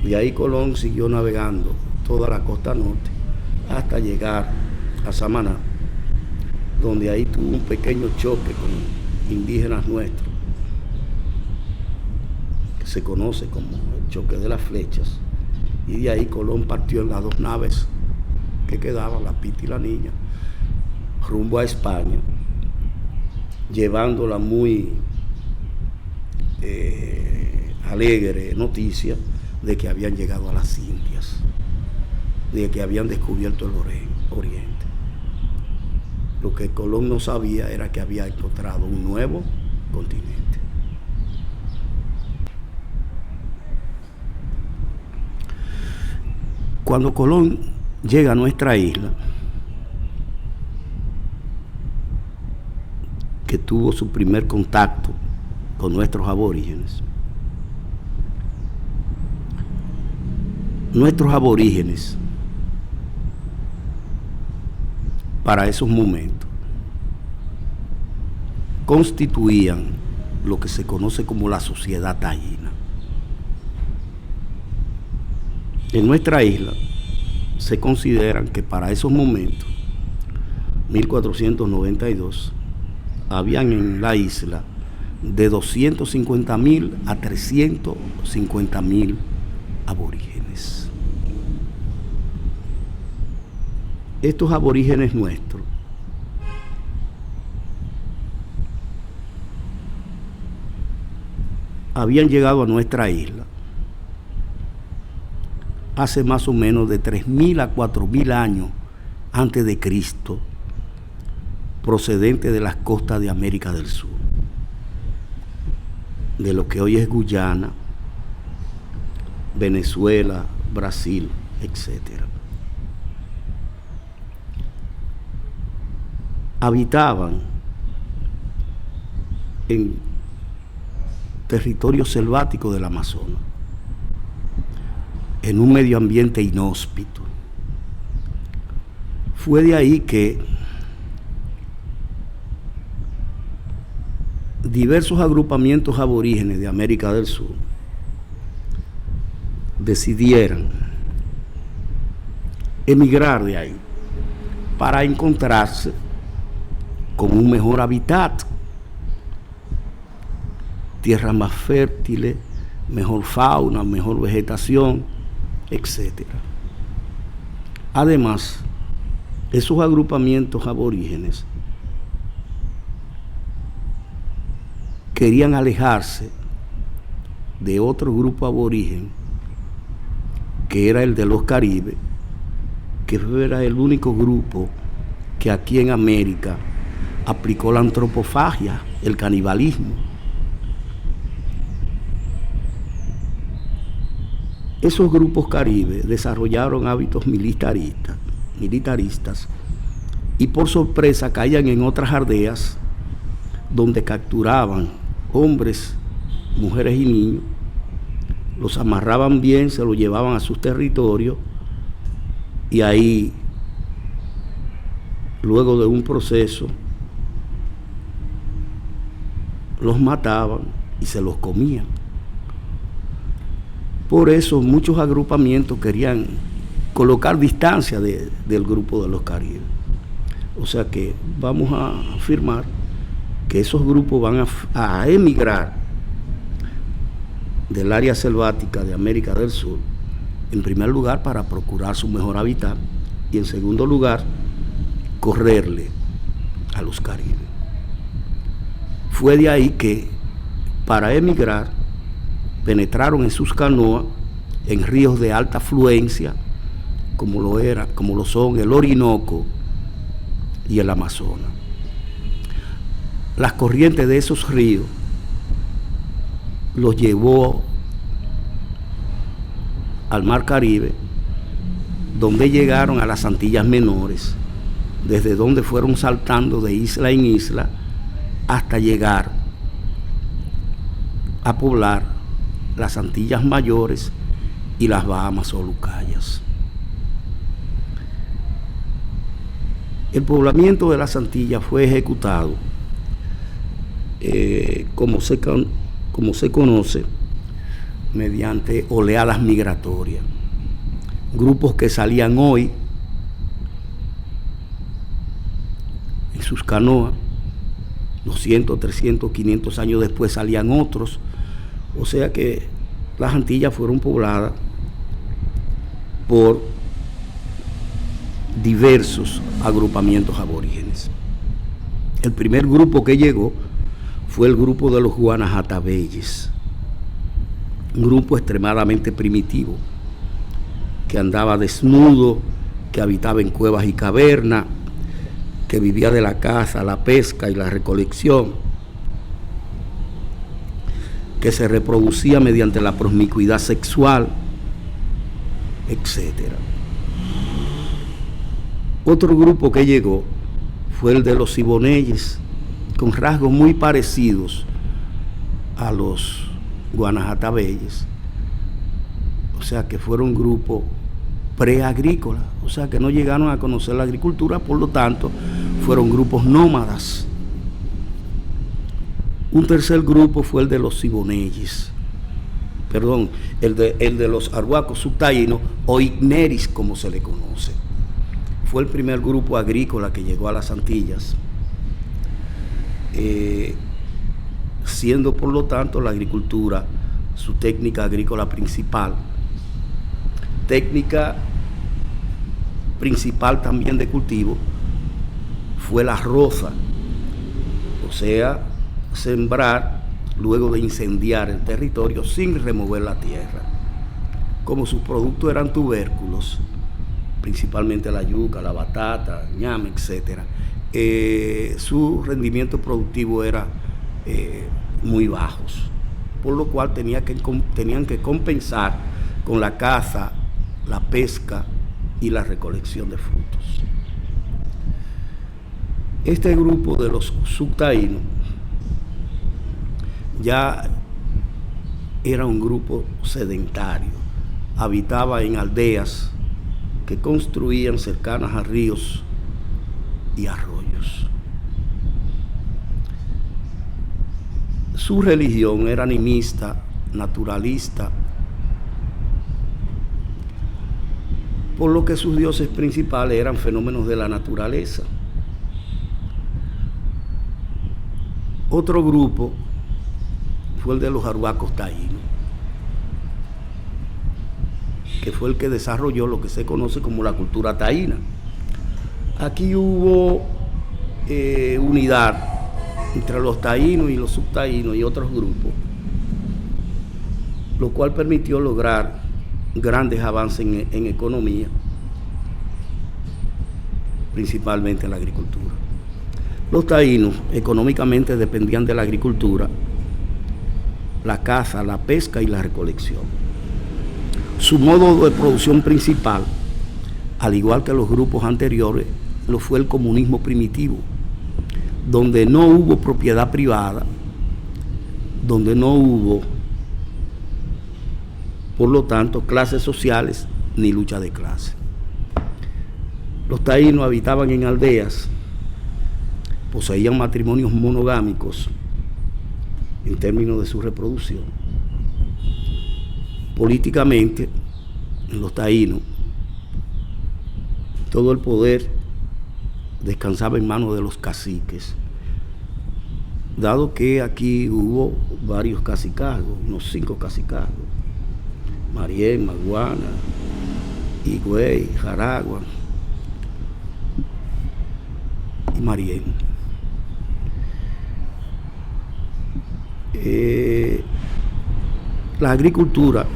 De ahí Colón siguió navegando toda la costa norte hasta llegar a Samaná, donde ahí tuvo un pequeño choque con indígenas nuestros, que se conoce como el choque de las flechas, y de ahí Colón partió en las dos naves que quedaban, la Pinta y la Niña, rumbo a España, llevando la muy alegre noticia de que habían llegado a las Indias, de que habían descubierto el Oriente. Lo que Colón no sabía era que había encontrado un nuevo continente. Cuando Colón llega a nuestra isla, que tuvo su primer contacto con nuestros aborígenes, para esos momentos constituían lo que se conoce como la sociedad taína. En nuestra isla se consideran que para esos momentos, 1492, habían en la isla de 250,000 a 350,000 aborígenes. Estos aborígenes nuestros habían llegado a nuestra isla hace más o menos de 3,000 a 4,000 años antes de Cristo, procedente de las costas de América del Sur, de lo que hoy es Guyana, Venezuela, Brasil, etc. Habitaban en territorio selvático del Amazonas, en un medio ambiente inhóspito. Fue de ahí que diversos agrupamientos aborígenes de América del Sur decidieran emigrar de ahí para encontrarse con un mejor hábitat, tierras más fértiles, mejor fauna, mejor vegetación, etc. Además, esos agrupamientos aborígenes querían alejarse de otro grupo aborigen, que era el de los Caribes, que era el único grupo que aquí en América aplicó la antropofagia, el canibalismo. Esos grupos caribes desarrollaron hábitos militaristas y por sorpresa caían en otras aldeas donde capturaban hombres, mujeres y niños, los amarraban bien, se los llevaban a sus territorios y ahí, luego de un proceso, los mataban y se los comían. Por eso muchos agrupamientos querían colocar distancia del grupo de los Caribes. O sea que vamos a afirmar que esos grupos van a emigrar del área selvática de América del Sur, en primer lugar para procurar su mejor hábitat y en segundo lugar correrle a los Caribes. Fue de ahí que para emigrar penetraron en sus canoas en ríos de alta afluencia como lo son el Orinoco y el Amazonas. Las corrientes de esos ríos los llevó al Mar Caribe, donde llegaron a las Antillas Menores, desde donde fueron saltando de isla en isla hasta llegar a poblar las Antillas Mayores y las Bahamas o Lucayas. El poblamiento de las Antillas fue ejecutado como se conoce, mediante oleadas migratorias. Grupos que salían hoy en sus canoas, 200, 300, 500 años después salían otros. O sea que las Antillas fueron pobladas por diversos agrupamientos aborígenes. El primer grupo que llegó fue el grupo de los Guanahatabeyes, un grupo extremadamente primitivo, que andaba desnudo, que habitaba en cuevas y cavernas, que vivía de la caza, la pesca y la recolección, que se reproducía mediante la promiscuidad sexual, etc. Otro grupo que llegó fue el de los Siboneyes, con rasgos muy parecidos a los Guanahatabeyes. O sea que fueron grupos preagrícolas, o sea que no llegaron a conocer la agricultura, por lo tanto fueron grupos nómadas. Un tercer grupo fue el de los Siboneyes, el de los arhuacos subtaínos o igneris, como se le conoce. Fue el primer grupo agrícola que llegó a las Antillas. siendo por lo tanto la agricultura su técnica agrícola principal. Técnica principal también de cultivo fue la roza, o sea, sembrar luego de incendiar el territorio sin remover la tierra. Como sus productos eran tubérculos, principalmente la yuca, la batata, ñame, etc., su rendimiento productivo era muy bajos, por lo cual tenían que compensar con la caza, la pesca y la recolección de frutos. Este grupo de los subtaínos ya era un grupo sedentario, habitaba en aldeas que construían cercanas a ríos y arroyos. Su religión era animista, naturalista, por lo que sus dioses principales eran fenómenos de la naturaleza. Otro grupo fue el de los arhuacos taínos, que fue el que desarrolló lo que se conoce como la cultura taína. Aquí hubo unidad entre los taínos y los subtaínos y otros grupos, lo cual permitió lograr grandes avances en economía, principalmente en la agricultura. Los taínos económicamente dependían de la agricultura, la caza, la pesca y la recolección. Su modo de producción principal, al igual que los grupos anteriores, lo fue el comunismo primitivo, donde no hubo propiedad privada, donde no hubo, por lo tanto, clases sociales ni lucha de clase. Los taínos habitaban en aldeas, poseían matrimonios monogámicos en términos de su reproducción. Políticamente, en los taínos, todo el poder descansaba en manos de los caciques, dado que aquí hubo varios cacicazgos, unos 5 cacicazgos: Marién, Maguana, Higüey, Jaragua y Marién. En la agricultura,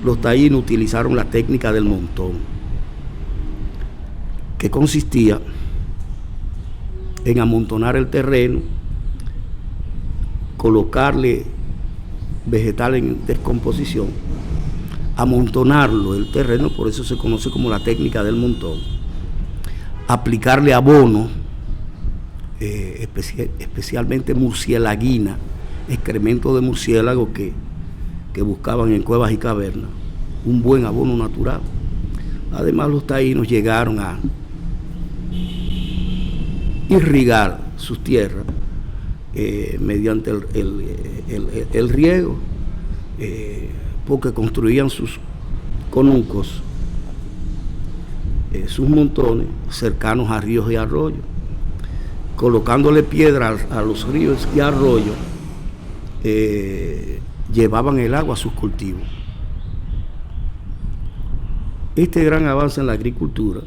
los taínos utilizaron la técnica del montón, que consistía en amontonar el terreno, colocarle vegetal en descomposición, amontonarlo el terreno, por eso se conoce como la técnica del montón, aplicarle abono, especialmente murcielaguina, excremento de murciélago que buscaban en cuevas y cavernas, un buen abono natural. Además, los taínos llegaron a irrigar sus tierras mediante el riego, porque construían sus conucos, sus montones cercanos a ríos y arroyos, colocándole piedra a los ríos y arroyos. Llevaban el agua a sus cultivos. Este gran avance en la agricultura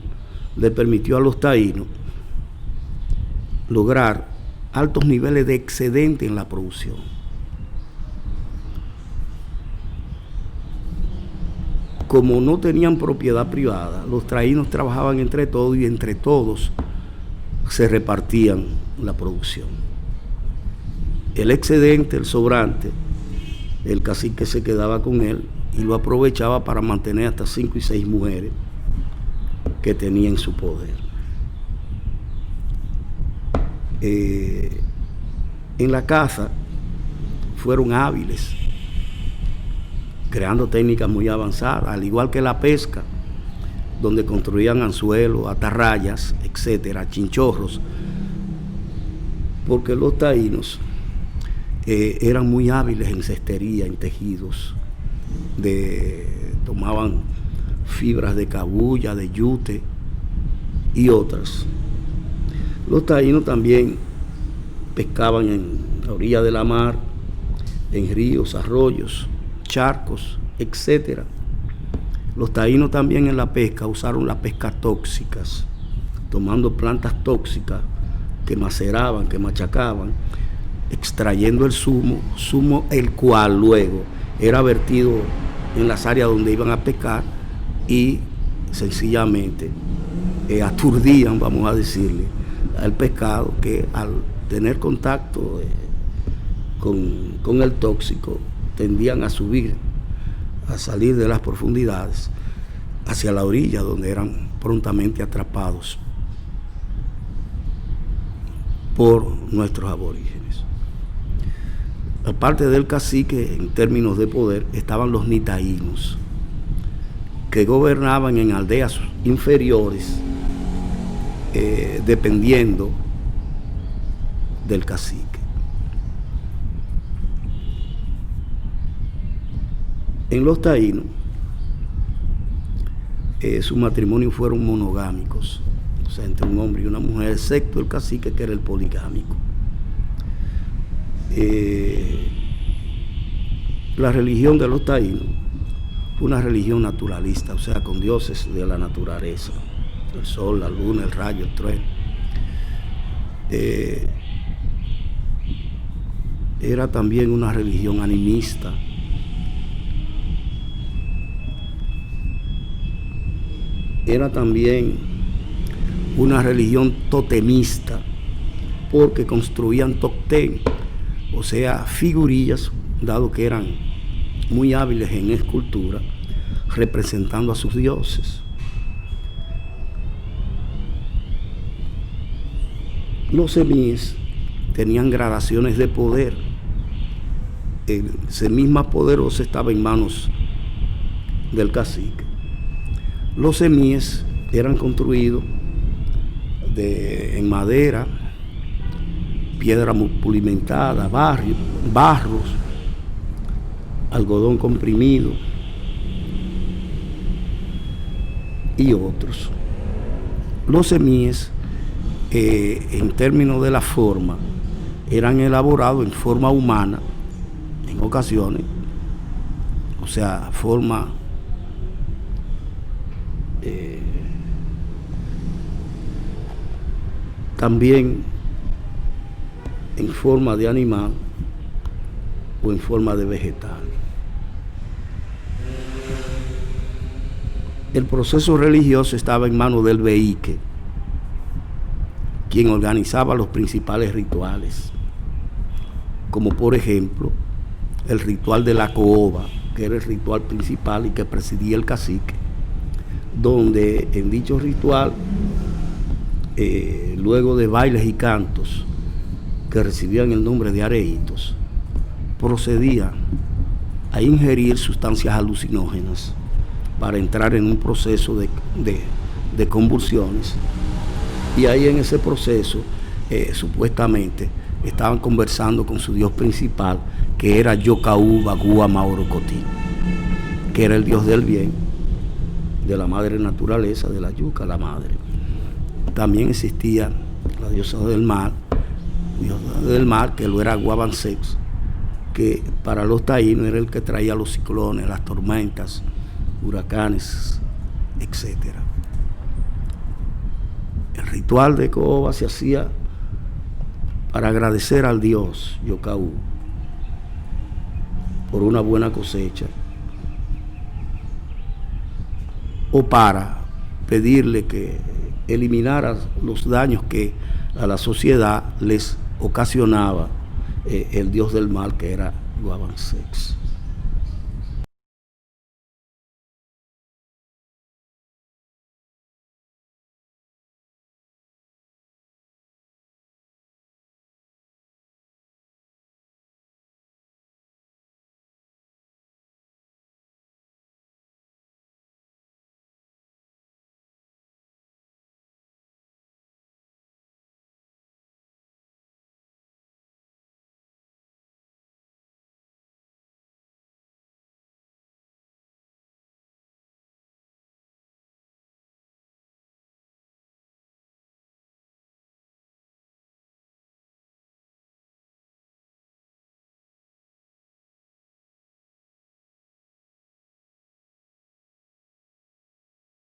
le permitió a los taínos lograr altos niveles de excedente en la producción. Como no tenían propiedad privada, los taínos trabajaban entre todos y entre todos se repartían la producción. El excedente, el sobrante, el cacique se quedaba con él y lo aprovechaba para mantener hasta 5 y 6 mujeres que tenía en su poder. En la caza fueron hábiles, creando técnicas muy avanzadas, al igual que la pesca, donde construían anzuelos, atarrayas, etcétera, chinchorros, porque los taínos eran muy hábiles en cestería, en tejidos, tomaban fibras de cabuya, de yute y otras. Los taínos también pescaban en la orilla de la mar, en ríos, arroyos, charcos, etc. Los taínos también en la pesca usaron las pescas tóxicas, tomando plantas tóxicas que maceraban, que machacaban, extrayendo el zumo el cual luego era vertido en las áreas donde iban a pescar y sencillamente aturdían, vamos a decirle, al pescado, que al tener contacto con el tóxico tendían a subir, a salir de las profundidades hacia la orilla, donde eran prontamente atrapados por nuestros aborígenes. Aparte del cacique, en términos de poder, estaban los nitaínos, que gobernaban en aldeas inferiores, dependiendo del cacique. En los taínos, sus matrimonios fueron monogámicos, o sea, entre un hombre y una mujer, excepto el cacique, que era el poligámico. La religión de los taínos fue una religión naturalista, o sea, con dioses de la naturaleza, el sol, la luna, el rayo, el trueno. Era también una religión animista. Era también una religión totemista, porque construían toctén, o sea, figurillas, dado que eran muy hábiles en escultura, representando a sus dioses. Los semíes tenían gradaciones de poder. El semí más poderoso estaba en manos del cacique. Los semíes eran construidos en madera, piedra pulimentada, barros, algodón comprimido y otros. Los semíes, en términos de la forma, eran elaborados en forma humana en ocasiones, o sea, forma también en forma de animal o en forma de vegetal. El proceso religioso estaba en manos del beíque, quien organizaba los principales rituales, como por ejemplo el ritual de la cooba, que era el ritual principal y que presidía el cacique, donde en dicho ritual, luego de bailes y cantos que recibían el nombre de areitos, procedía a ingerir sustancias alucinógenas para entrar en un proceso de convulsiones. Y ahí en ese proceso, supuestamente, estaban conversando con su dios principal, que era Yocaú Bagua Maorocotí, que era el dios del bien, de la madre naturaleza, de la yuca, la madre. También existía la diosa del mar, que lo era Guabansex, que para los taínos era el que traía los ciclones, las tormentas, huracanes, etc. El ritual de Cooba se hacía para agradecer al dios Yocaú por una buena cosecha, o para pedirle que eliminara los daños que a la sociedad les ocasionaba el dios del mal, que era Guabansex.